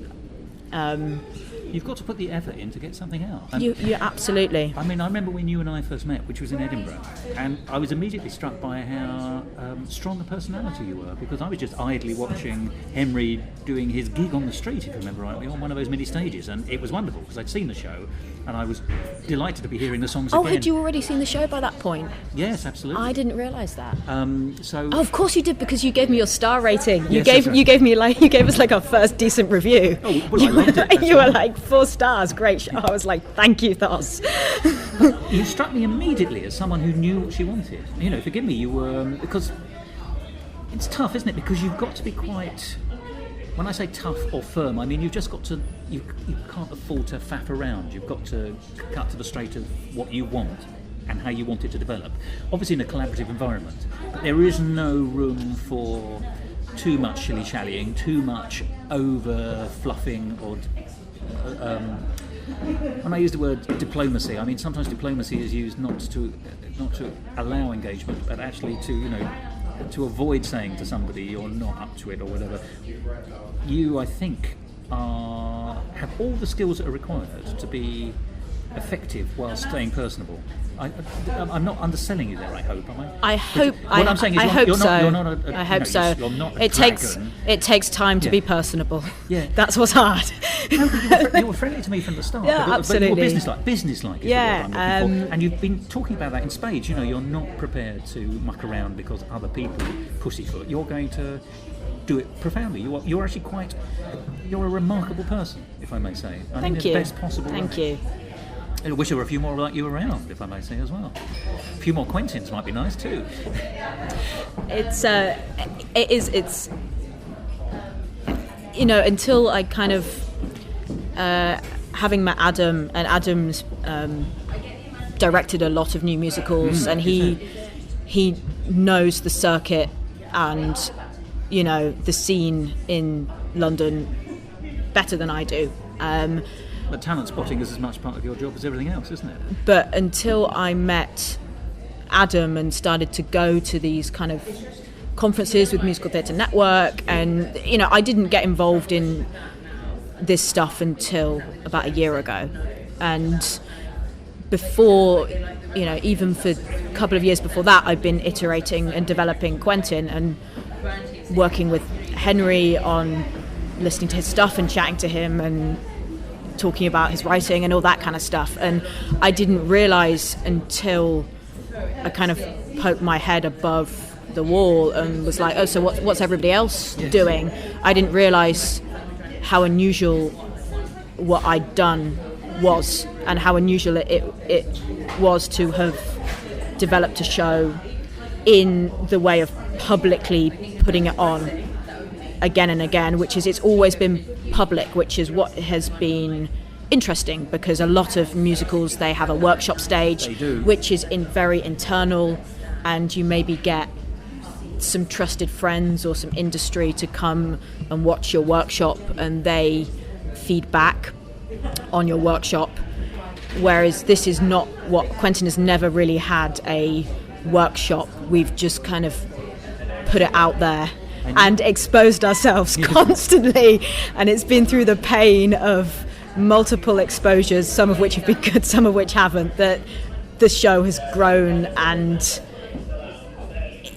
You've got to put the effort in to get something out. And you absolutely. I mean, I remember when you and I first met, which was in Edinburgh, and I was immediately struck by how strong a personality you were, because I was just idly watching Henry doing his gig on the street, if you remember rightly, on one of those mini stages, and it was wonderful, because I'd seen the show, and I was delighted to be hearing the songs again. Had you already seen the show by that point? Yes, absolutely. I didn't realise that. Of course you did, because you gave me your star rating. You Yes, gave that's right. you gave us like our first decent review. Oh, well, I loved it. You were like 4 stars, great show. I was like, thank you, Thos. You struck me immediately as someone who knew what she wanted. Forgive me, you were... because it's tough, isn't it? Because you've got to be quite... When I say tough or firm, I mean you've just got to... You can't afford to faff around. You've got to cut to the straight of what you want and how you want it to develop. Obviously in a collaborative environment. But there is no room for too much shilly-shallying, too much over-fluffing or... when I use the word diplomacy, I mean sometimes diplomacy is used not to allow engagement, but actually to avoid saying to somebody you're not up to it or whatever. You, I think, have all the skills that are required to be effective while staying personable. I'm not underselling you there, I hope, am I? I hope. What I'm saying is I hope so. You're not a I hope so. You're not a it dragon. takes time to Yeah. be personable. Yeah. That's what's hard. No, but you were friendly to me from the start. Yeah, but absolutely. you were businesslike. Is Yeah, the word I'm looking for. And you've been talking about that in spades. You're not prepared to muck around because other people pussyfoot. You're going to do it profoundly. You're actually you're a remarkable person, if I may say. I Thank think you. the best possible Thank way. you. I wish there were a few more like you around, if I may say as well. A few more Quentins might be nice too. It's until I kind of having met Adam, and Adam's directed a lot of new musicals, and he knows the circuit and the scene in London better than I do. But talent spotting is as much part of your job as everything else, isn't it? But until I met Adam and started to go to these kind of conferences with Musical Theatre Network, and I didn't get involved in this stuff until about a year ago. And before, even for a couple of years before that, I've been iterating and developing Quentin and working with Henry on listening to his stuff and chatting to him and talking about his writing and all that kind of stuff. And I didn't realise until I kind of poked my head above the wall and was like, oh, so what's everybody else doing? I didn't realise how unusual what I'd done was, and how unusual it was to have developed a show in the way of publicly putting it on again and again, which is it's always been public, which is what has been interesting, because a lot of musicals, they have a workshop stage, which is very internal, and you maybe get some trusted friends or some industry to come and watch your workshop, and they feed back on your workshop, whereas this is not what Quentin has never really had a workshop. We've just kind of put it out there and exposed ourselves constantly, and it's been through the pain of multiple exposures, some of which have been good, some of which haven't, that the show has grown and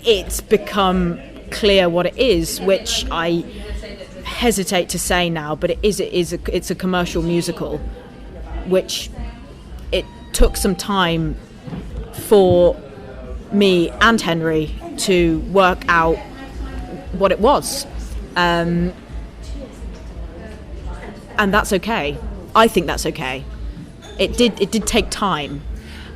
it's become clear what it is, which I hesitate to say now, but it's a commercial musical, which it took some time for me and Henry to work out what it was. And that's okay. I think that's okay. It did take time,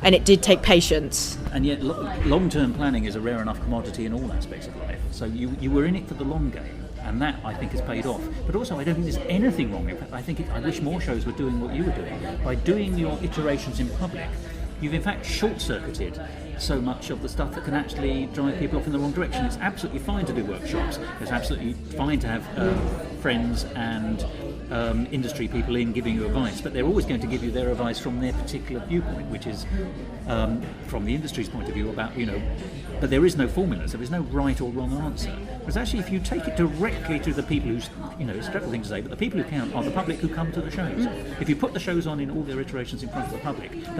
and it did take patience. And yet long-term planning is a rare enough commodity in all aspects of life. So you were in it for the long game, and that, I think, has paid off. But also, I don't think there's anything wrong. In fact, I wish more shows were doing what you were doing. By doing your iterations in public, you've in fact short-circuited so much of the stuff that can actually drive people off in the wrong direction. It's absolutely fine to do workshops. It's absolutely fine to have friends and industry people in giving you advice, but they're always going to give you their advice from their particular viewpoint, which is from the industry's point of view about, but there is no formula, so there's no right or wrong answer. Whereas actually, if you take it directly to the people who, it's a dreadful thing to say, but the people who count are the public who come to the shows. If you put the shows on in all their iterations in front of the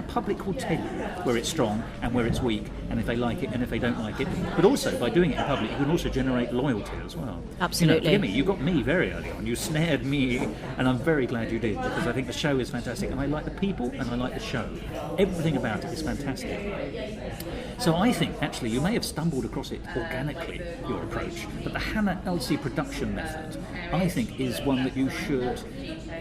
public will tell you where it's strong and where it's weak, and if they like it and if they don't like it. But also, by doing it in public, you can also generate loyalty as well. Absolutely. Forgive me, you got me very early on. You snared me, and I'm very glad you did, because I think the show is fantastic, and I like the people, and I like the show. Everything about it is fantastic. So I think, actually, you may have stumbled across it organically, your approach, but the Hannah Elsy production method, I think, is one that you should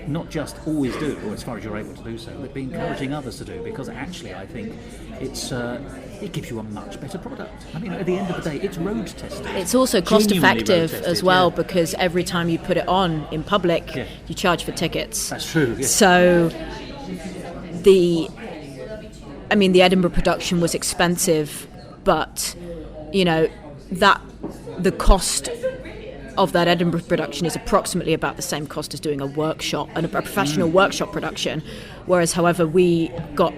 not just always do, or as far as you're able to do so, but be encouraging others to do, because actually I think it gives you a much better product. I mean, at the end of the day, it's road tested. It's also cost effective road-tested, as well, because every time you put it on in public, you charge for tickets. That's true. Yeah. So the Edinburgh production was expensive, but the cost of that Edinburgh production is approximately about the same cost as doing a workshop and a professional workshop production. Whereas, however, we got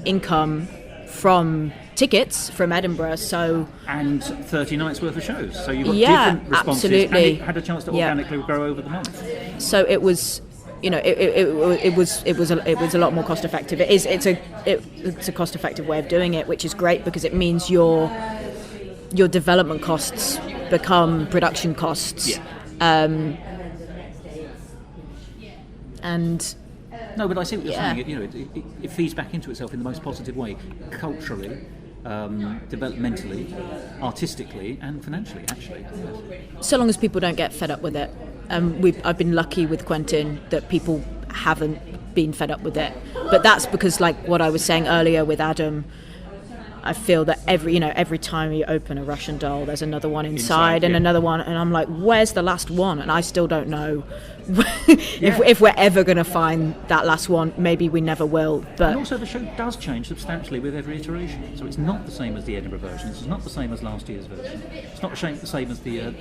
income from tickets from Edinburgh, and 30 nights worth of shows. So you got different responses, absolutely. and it had a chance to organically grow over the month. So it was. It was a lot more cost effective. It's a cost effective way of doing it, which is great because it means your development costs become production costs. Yeah. And no, but I see what you're saying. It feeds back into itself in the most positive way, culturally, developmentally, artistically, and financially. Actually, so long as people don't get fed up with it. I've been lucky with Quentin that people haven't been fed up with it, but that's because, like what I was saying earlier with Adam, I feel that every time you open a Russian doll, there's another one inside and another one, and I'm like, where's the last one? And I still don't know if we're ever going to find that last one. Maybe we never will. But and also, the show does change substantially with every iteration, so it's not the same as the Edinburgh version. It's not the same as last year's version. It's not the same as the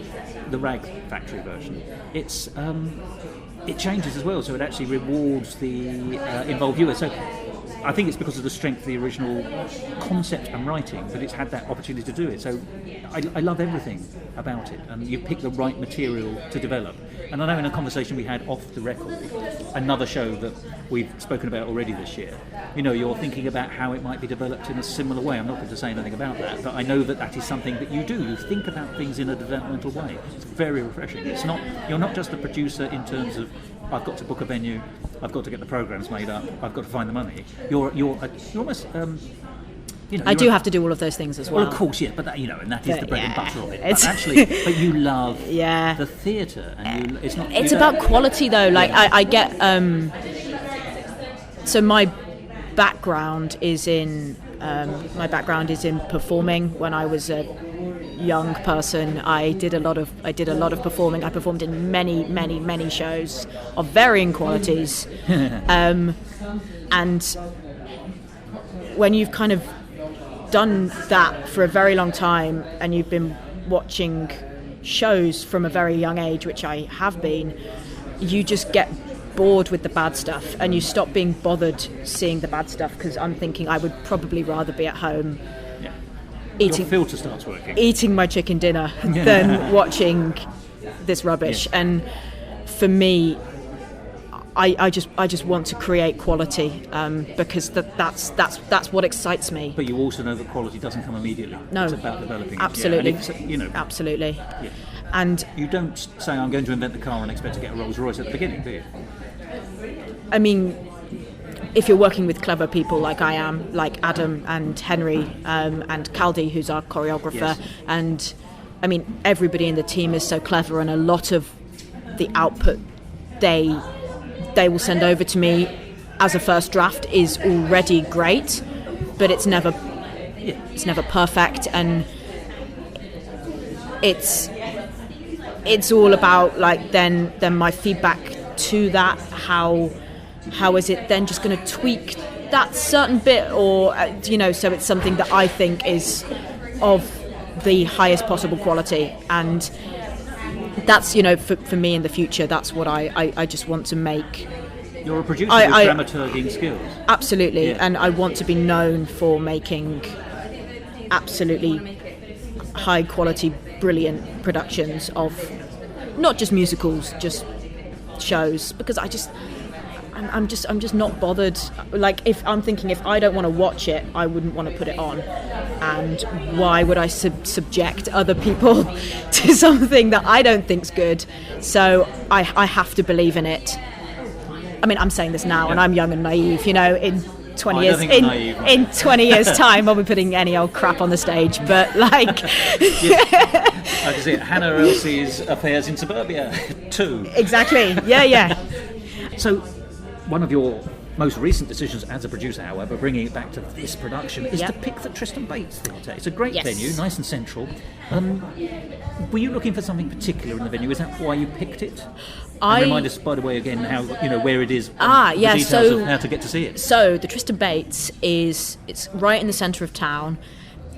Rag Factory version. It changes as well, so it actually rewards the involved viewer. So I think it's because of the strength of the original concept and writing that it's had that opportunity to do it. So I love everything about it, and you pick the right material to develop. And I know in a conversation we had off the record, another show that we've spoken about already this year, you're thinking about how it might be developed in a similar way. I'm not going to say anything about that, but I know that is something that you do. You think about things in a developmental way. It's very refreshing. You're not just a producer in terms of, I've got to book a venue, I've got to get the programmes made up, I've got to find the money. You're almost... I do have to do all of those things as well. Well, of course, yeah, but that, and that is the bread and butter of it. But you love the theatre, and it's not. It's about quality, though. Like I get. So my background is in performing. When I was a young person, I did a lot of performing. I performed in many shows of varying qualities, and when you've kind of done that for a very long time and you've been watching shows from a very young age, which I have been, you just get bored with the bad stuff and you stop being bothered seeing the bad stuff, because I'm thinking I would probably rather be at home Your filter starts working. Eating my chicken dinner than watching this rubbish. And for me, I just want to create quality because that's what excites me. But you also know that quality doesn't come immediately. No, it's about developing. Absolutely, it. Absolutely. Yeah. And you don't say I'm going to invent the car and expect to get a Rolls Royce at the beginning, do you? I mean, if you're working with clever people like I am, like Adam and Henry and Caldi, who's our choreographer, and I mean, everybody in the team is so clever, and a lot of the output they will send over to me as a first draft is already great, but it's never perfect, and it's all about like then my feedback to that. How is it then just going to tweak that certain bit, or so it's something that I think is of the highest possible quality, and that's for me in the future, that's what I just want to make. You're a producer with dramaturging skills. Absolutely, yeah. And I want to be known for making absolutely high quality, brilliant productions of not just musicals, just shows, because I'm just not bothered. Like, if I'm thinking, if I don't want to watch it, I wouldn't want to put it on, and why would I subject other people to something that I don't think's good? So I have to believe in it. I mean, I'm saying this now, and I'm young and naive. In 20 years, in 20 years' time, I'll be putting any old crap on the stage. But like, I can see it. Hannah Elsie's Affairs in Suburbia 2. Exactly. Yeah. So, one of your most recent decisions as a producer, however, bringing it back to this production, is to pick the Tristan Bates Theatre. It's a great venue, nice and central. Were you looking for something particular in the venue? Is that why you picked it? And remind us, by the way, again, how where it is. The details of how to get to see it. So the Tristan Bates it's right in the centre of town.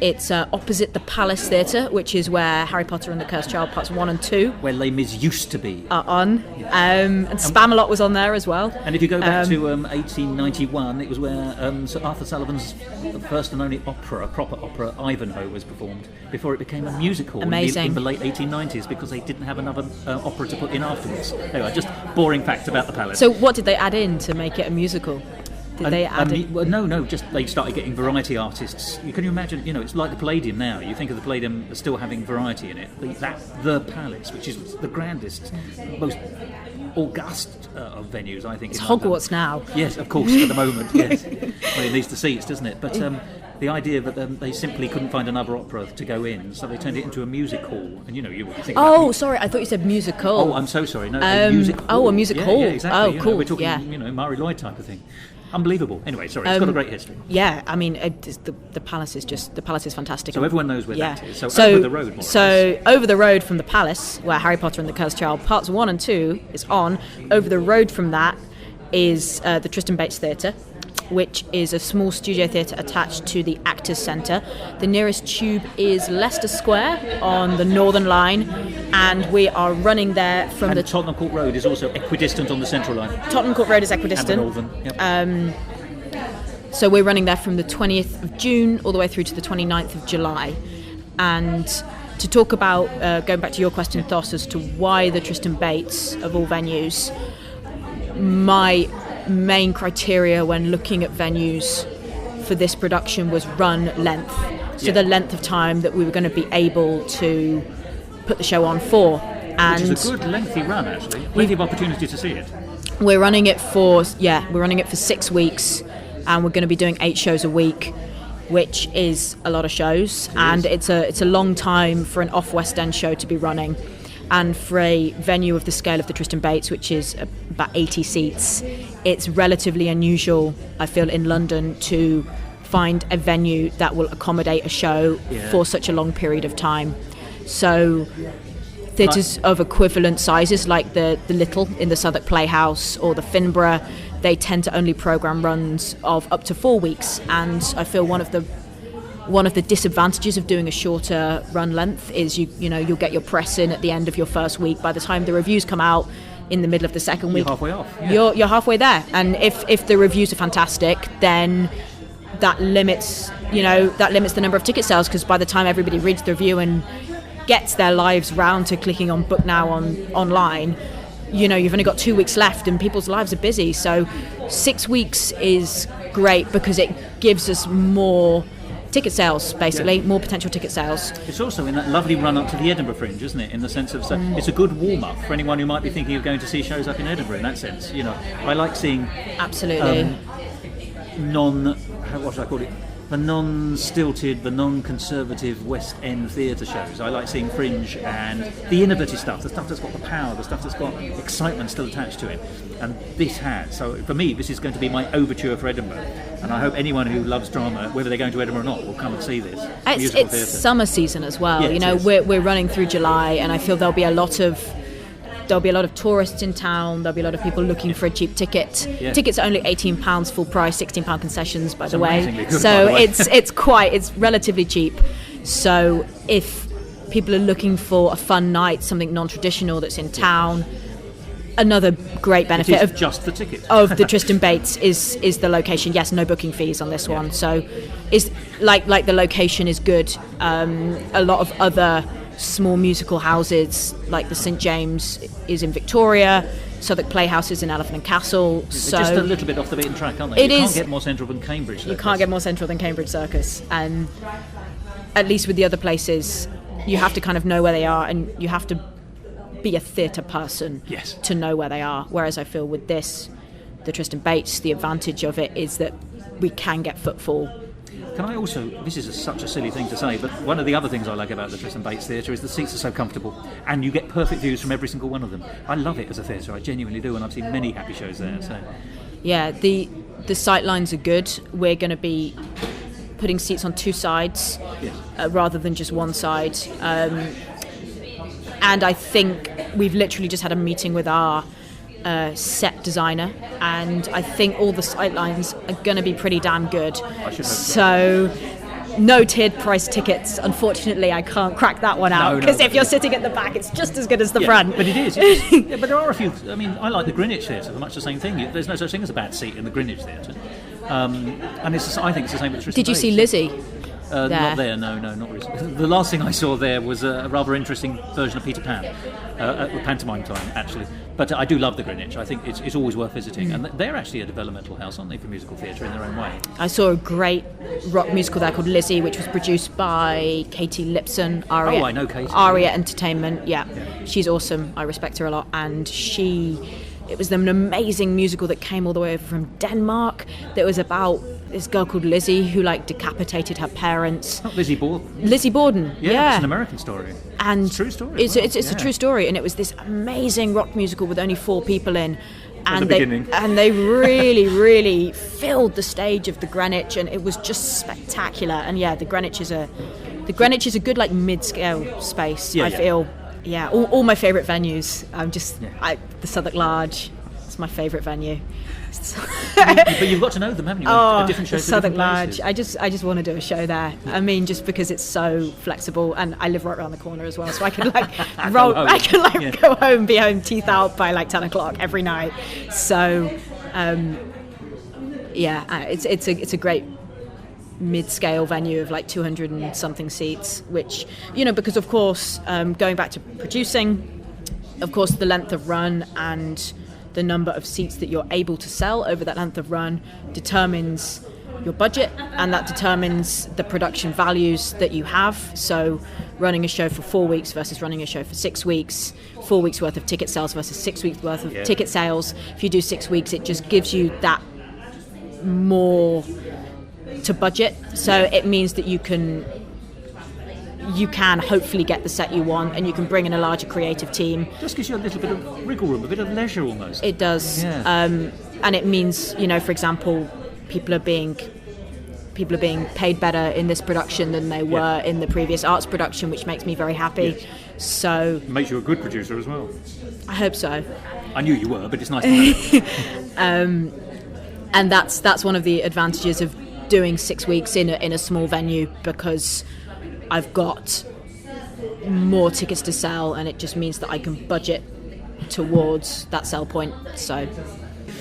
It's opposite the Palace Theatre, which is where Harry Potter and the Cursed Child Parts 1 and 2... Where Les Mis used to be. ...are on. And Spamalot was on there as well. And if you go back to 1891, it was where Sir Arthur Sullivan's first and only proper opera, Ivanhoe, was performed, before it became a musical in the late 1890s, because they didn't have another opera to put in afterwards. Anyway, just boring fact about the Palace. So what did they add in to make it a musical? Did they add it? Well, no, just they started getting variety artists. Can you imagine, it's like the Palladium now. You think of the Palladium as still having variety in it. The Palace, which is the grandest, most august of venues, I think. It's Hogwarts now. Yes, of course, at the moment, yes. Well, it needs the seats, doesn't it? But the idea that they simply couldn't find another opera to go in, so they turned it into a music hall. And, you think sorry, I thought you said musical. Oh, I'm so sorry. No, a music hall. A music hall. Yeah, exactly. Oh, cool. We're talking, Mari Lloyd type of thing. Unbelievable. Anyway, sorry, it's got a great history. Yeah, I mean, the Palace is fantastic. So everyone knows where that is. So over the road, more or less. Over the road from the Palace, where Harry Potter and the Cursed Child Parts 1 and 2 is on, over the road from that is the Tristan Bates Theatre, which is a small studio theatre attached to the Actors Centre. The nearest tube is Leicester Square on the Northern Line, and we are running there from the Tottenham Court Road is also equidistant on the Central Line. Tottenham Court Road is equidistant. And the Northern, yep. So we're running there from the 20th of June all the way through to the 29th of July. And to talk about, going back to your question, Thos, as to why the Tristan Bates of all venues, my main criteria when looking at venues for this production was run length. So the length of time that we were going to be able to put the show on for. And which is a good lengthy run, actually. Plenty of opportunity to see it. We're running it for 6 weeks, and we're going to be doing 8 shows a week, which is a lot of shows, and it's a long time for an off-West End show to be running. And for a venue of the scale of the Tristan Bates, which is about 80 seats, it's relatively unusual, I feel, in London to find a venue that will accommodate a show for such a long period of time. So theatres of equivalent sizes, like the Little in the Southwark Playhouse or the Finborough, they tend to only programme runs of up to 4 weeks. And I feel one of the disadvantages of doing a shorter run length is you'll get your press in at the end of your first week. By the time the reviews come out in the middle of the second week, you're halfway off. Yeah. You're halfway there. And if the reviews are fantastic, then that limits the number of ticket sales, because by the time everybody reads the review and gets their lives round to clicking on book now online, you've only got 2 weeks left and people's lives are busy. So 6 weeks is great because it gives us more ticket sales, basically, more potential ticket sales. It's also in that lovely run up to the Edinburgh Fringe, isn't it? In the sense of, it's a good warm up for anyone who might be thinking of going to see shows up in Edinburgh. In that sense, I like seeing absolutely what should I call it? the non-stilted, the non-conservative West End theatre shows. I like seeing Fringe and the innovative stuff, the stuff that's got the power, the stuff that's got excitement still attached to it. And this has. So for me, this is going to be my overture for Edinburgh. And I hope anyone who loves drama, whether they're going to Edinburgh or not, will come and see this. It's summer season as well. Yeah, you know, we're running through July, and I feel there'll be a lot of tourists in town. There'll be a lot of people looking for a cheap ticket. Yeah. Tickets are only £18 full price, £16 concessions, by the way. Amazingly good, So by the way. it's relatively cheap. So if people are looking for a fun night, something non-traditional that's in town, another great benefit of just the ticket of the Tristan Bates is the location. Yes, no booking fees on this one. So is like the location is good. A lot of other small musical houses like the St James is in Victoria, Southwark Playhouse is in Elephant and Castle. So just a little bit off the beaten track, aren't they? You can't get more central than Cambridge Circus. You can't get more central than Cambridge Circus, and at least with the other places you have to kind of know where they are, and you have to be a theatre person to know where they are. Whereas I feel with this, the Tristan Bates, the advantage of it is that we can get footfall. Can I also, this is such a silly thing to say, but one of the other things I like about the Tristan Bates Theatre is the seats are so comfortable and you get perfect views from every single one of them. I love it as a theatre, I genuinely do, and I've seen many happy shows there. So yeah, the sight lines are good. We're going to be putting seats on two sides rather than just one side. And I think we've literally just had a meeting with our set designer, and I think all the sight lines are going to be pretty damn good. I should hope so. No tiered price tickets. Unfortunately, I can't crack that one out because if you're sitting at the back, it's just as good as the front. But it is. Yeah, but there are a few. I mean, I like the Greenwich Theatre for much the same thing. There's no such thing as a bad seat in the Greenwich Theatre, and I think it's the same with Tristan Did you Bates. see Lizzie? Not there, no, not recently. The last thing I saw there was a rather interesting version of Peter Pan, at the pantomime time, actually. But I do love the Greenwich. I think it's always worth visiting. And they're actually a developmental house, aren't they, for musical theatre in their own way? I saw a great rock musical there called Lizzie, which was produced by Katie Lipson, Aria. Oh, I know Katie. Aria Entertainment, yeah. She's awesome. I respect her a lot. And it was an amazing musical that came all the way over from Denmark that was about this girl called Lizzie who decapitated her parents. Not Lizzie Borden. Lizzie Borden, yeah. It's an American story. And it's a true story. It's a true story, and it was this amazing rock musical with only 4 people in. And they really, really filled the stage of the Greenwich, and it was just spectacular. And yeah, the Greenwich is a good mid-scale space. I feel. Yeah, all my favourite venues. The Southwark Large. It's my favourite venue. But you've got to know them, haven't you? A different show the Southwark Large. I just want to do a show there. I mean, just because it's so flexible, and I live right around the corner as well, so I can go home, be home, teeth out by 10 o'clock every night. So, it's a great mid-scale venue of 200 and something seats, which, because of course, going back to producing, of course, the length of run and the number of seats that you're able to sell over that length of run determines your budget, and that determines the production values that you have. So running a show for 4 weeks versus running a show for 6 weeks, 4 weeks worth of ticket sales versus 6 weeks worth of ticket sales. If you do 6 weeks, it just gives you that more to budget. So it means that you can hopefully get the set you want, and you can bring in a larger creative team. Just gives you a little bit of wriggle room, a bit of leisure almost. It does. Yeah. And it means, for example, people are being paid better in this production than they were in the previous arts production, which makes me very happy. Yes. So it makes you a good producer as well. I hope so. I knew you were, but it's nice to know. And that's one of the advantages of doing 6 weeks in a small venue, because I've got more tickets to sell, and it just means that I can budget towards that sell point. So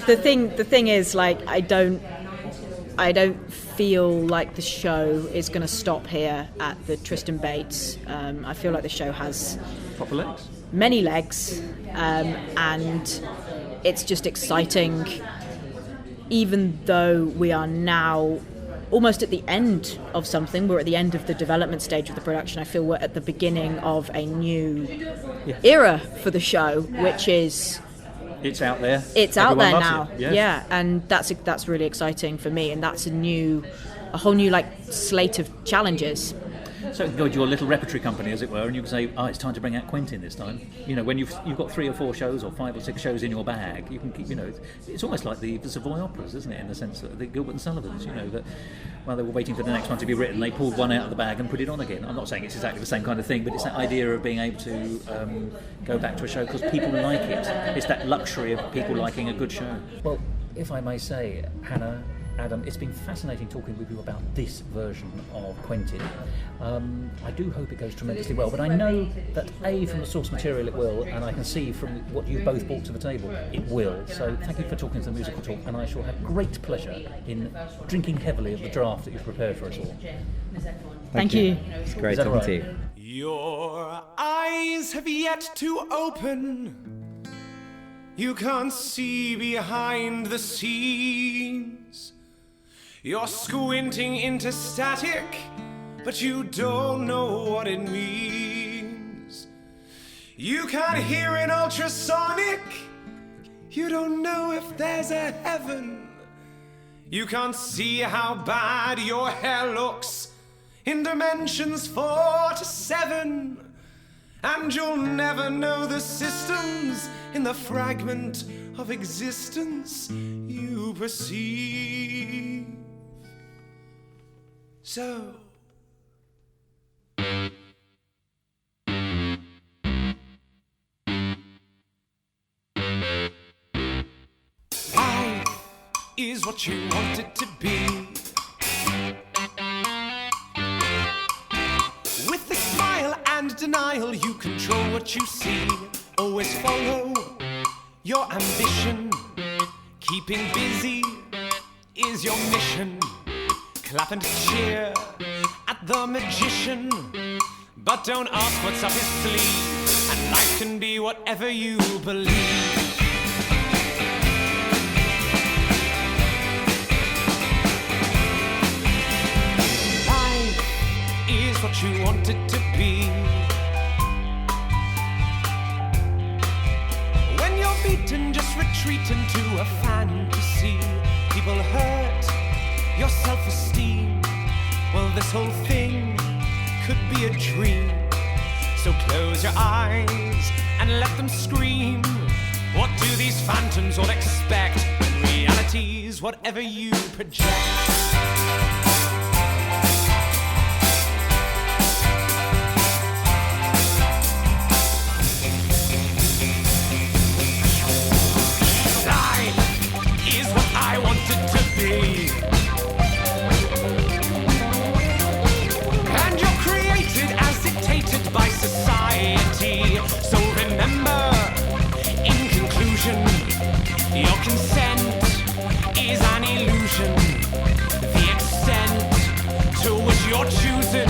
the thing is, I don't feel like the show is going to stop here at the Tristan Bates. I feel like the show has proper legs, many legs, and it's just exciting. Even though we are now almost at the end of something, we're at the end of the development stage of the production, I feel we're at the beginning of a new era for the show, which is... It's out there. It's out Everyone there loves now. it. Yes. Yeah, and that's really exciting for me, and that's a new a whole new slate of challenges. So you can go to your little repertory company, as it were, and you can say, it's time to bring out Quentin this time. When you've got 3 or 4 shows or 5 or 6 shows in your bag, you can keep, it's almost like the Savoy Operas, isn't it, in the sense that the Gilbert and Sullivans, that while they were waiting for the next one to be written, they pulled one out of the bag and put it on again. I'm not saying it's exactly the same kind of thing, but it's that idea of being able to go back to a show because people like it. It's that luxury of people liking a good show. Well, if I may say, Hannah, Adam, it's been fascinating talking with you about this version of Quentin. I do hope it goes tremendously well, but I know that from the source material it will, and I can see from what you've both brought to the table, it will. So thank you for talking to the Musical Talk, and I shall have great pleasure in drinking heavily of the draft that you've prepared for us all. Thank you. It's great talking to you. Your eyes have yet to open. You can't see behind the scenes. You're squinting into static, but you don't know what it means. You can't hear an ultrasonic. You don't know if there's a heaven. You can't see how bad your hair looks in dimensions 4 to 7. And you'll never know the systems in the fragment of existence you perceive. So life is what you want it to be. With a smile and denial, you control what you see. Always follow your ambition. Keeping busy is your mission. Clap and cheer at the magician, but don't ask what's up his sleeve, and life can be whatever you believe. Life is what you want it to be. When you're beaten, just retreat into a fantasy. People hurt your self-esteem. Well, this whole thing could be a dream. So close your eyes and let them scream. What do these phantoms all expect when reality's whatever you project? By society. So remember, in conclusion, your consent is an illusion. The extent to which you're choosing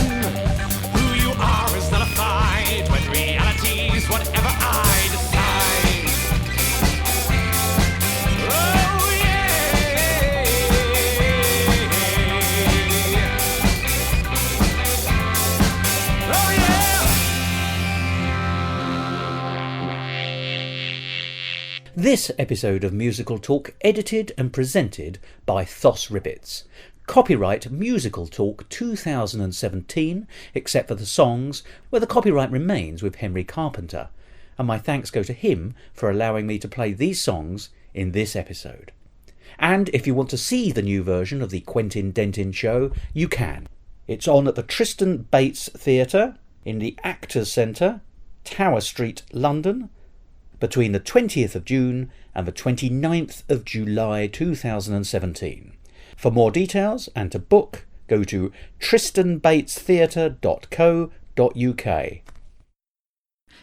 who you are is nullified when reality is whatever I decide. Oh yeah. Oh yeah. This episode of Musical Talk edited and presented by Thos Ribbits. Copyright Musical Talk 2017, except for the songs, where the copyright remains with Henry Carpenter. And my thanks go to him for allowing me to play these songs in this episode. And if you want to see the new version of the Quentin Dentin Show, you can. It's on at the Tristan Bates Theatre in the Actors Centre, Tower Street, London, between the 20th of June and the 29th of July 2017. For more details and to book, go to tristanbatestheatre.co.uk.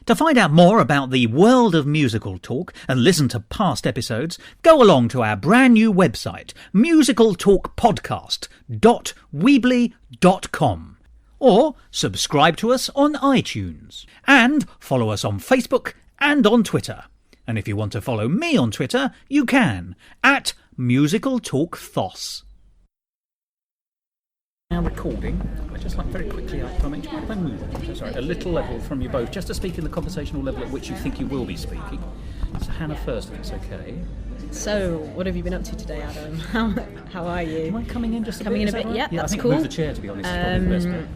To find out more about the world of Musical Talk and listen to past episodes, go along to our brand new website, musicaltalkpodcast.weebly.com, or subscribe to us on iTunes, and follow us on Facebook and on Twitter. And if you want to follow me on Twitter, you can, at Musical Talk Thos. Now recording, I'd just like very quickly, if I move a little level from you both, just to speak in the conversational level at which you think you will be speaking. So Hannah first, if it's okay. So, what have you been up to today, Adam? How are you? Am I coming in just Coming in a Is that bit? right? Yeah, I that's think cool. move the chair, to be honest. Is probably the best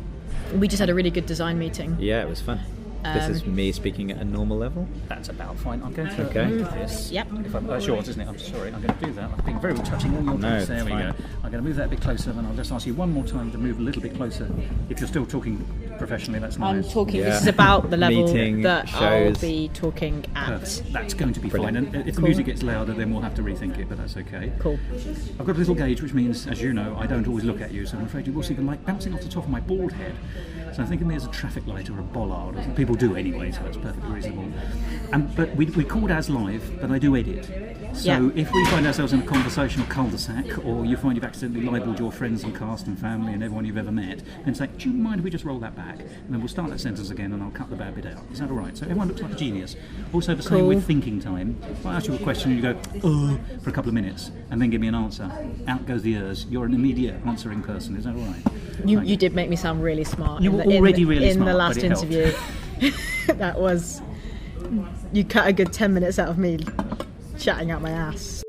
bit. We just had a really good design meeting. Yeah, it was fun. This is me speaking at a normal level. That's about fine. I'm going to Okay. move this. Yep. That's yours, isn't it? I'm sorry. I'm going to do that. I've been very touching all your No, bits. There it's we fine. go. I'm going to move that a bit closer, and I'll just ask you one more time to move a little bit closer. If you're still talking professionally, that's I'm nice. talking. Yeah. This is about the level Meeting, that I'll shows. be talking at. Perfect. That's going to be Brilliant. fine. And if the Cool. music gets louder, then we'll have to rethink it, but that's okay. Cool. I've got a little gauge, which means, as you know, I don't always look at you, so I'm afraid you will see the light bouncing off the top of my bald head. So think of me as a traffic light or a bollard. I think people do anyway, so that's perfectly reasonable. But we called as live, but I do edit. So Yeah. if we find ourselves in a conversational cul-de-sac, or you find you've accidentally libelled your friends and cast and family and everyone you've ever met, then say, do you mind if we just roll that back? And then we'll start that sentence again and I'll cut the bad bit out. Is that all right? So everyone looks like a genius. Also, the same Cool. with thinking time. If I ask you a question and you go, for a couple of minutes, and then give me an answer, out goes the ers. You're an immediate answering person. Is that all right? You did make me sound really smart. You in were the- already in, really in smart, the last but it helped. interview. That was. You cut a good 10 minutes out of me chatting out my ass.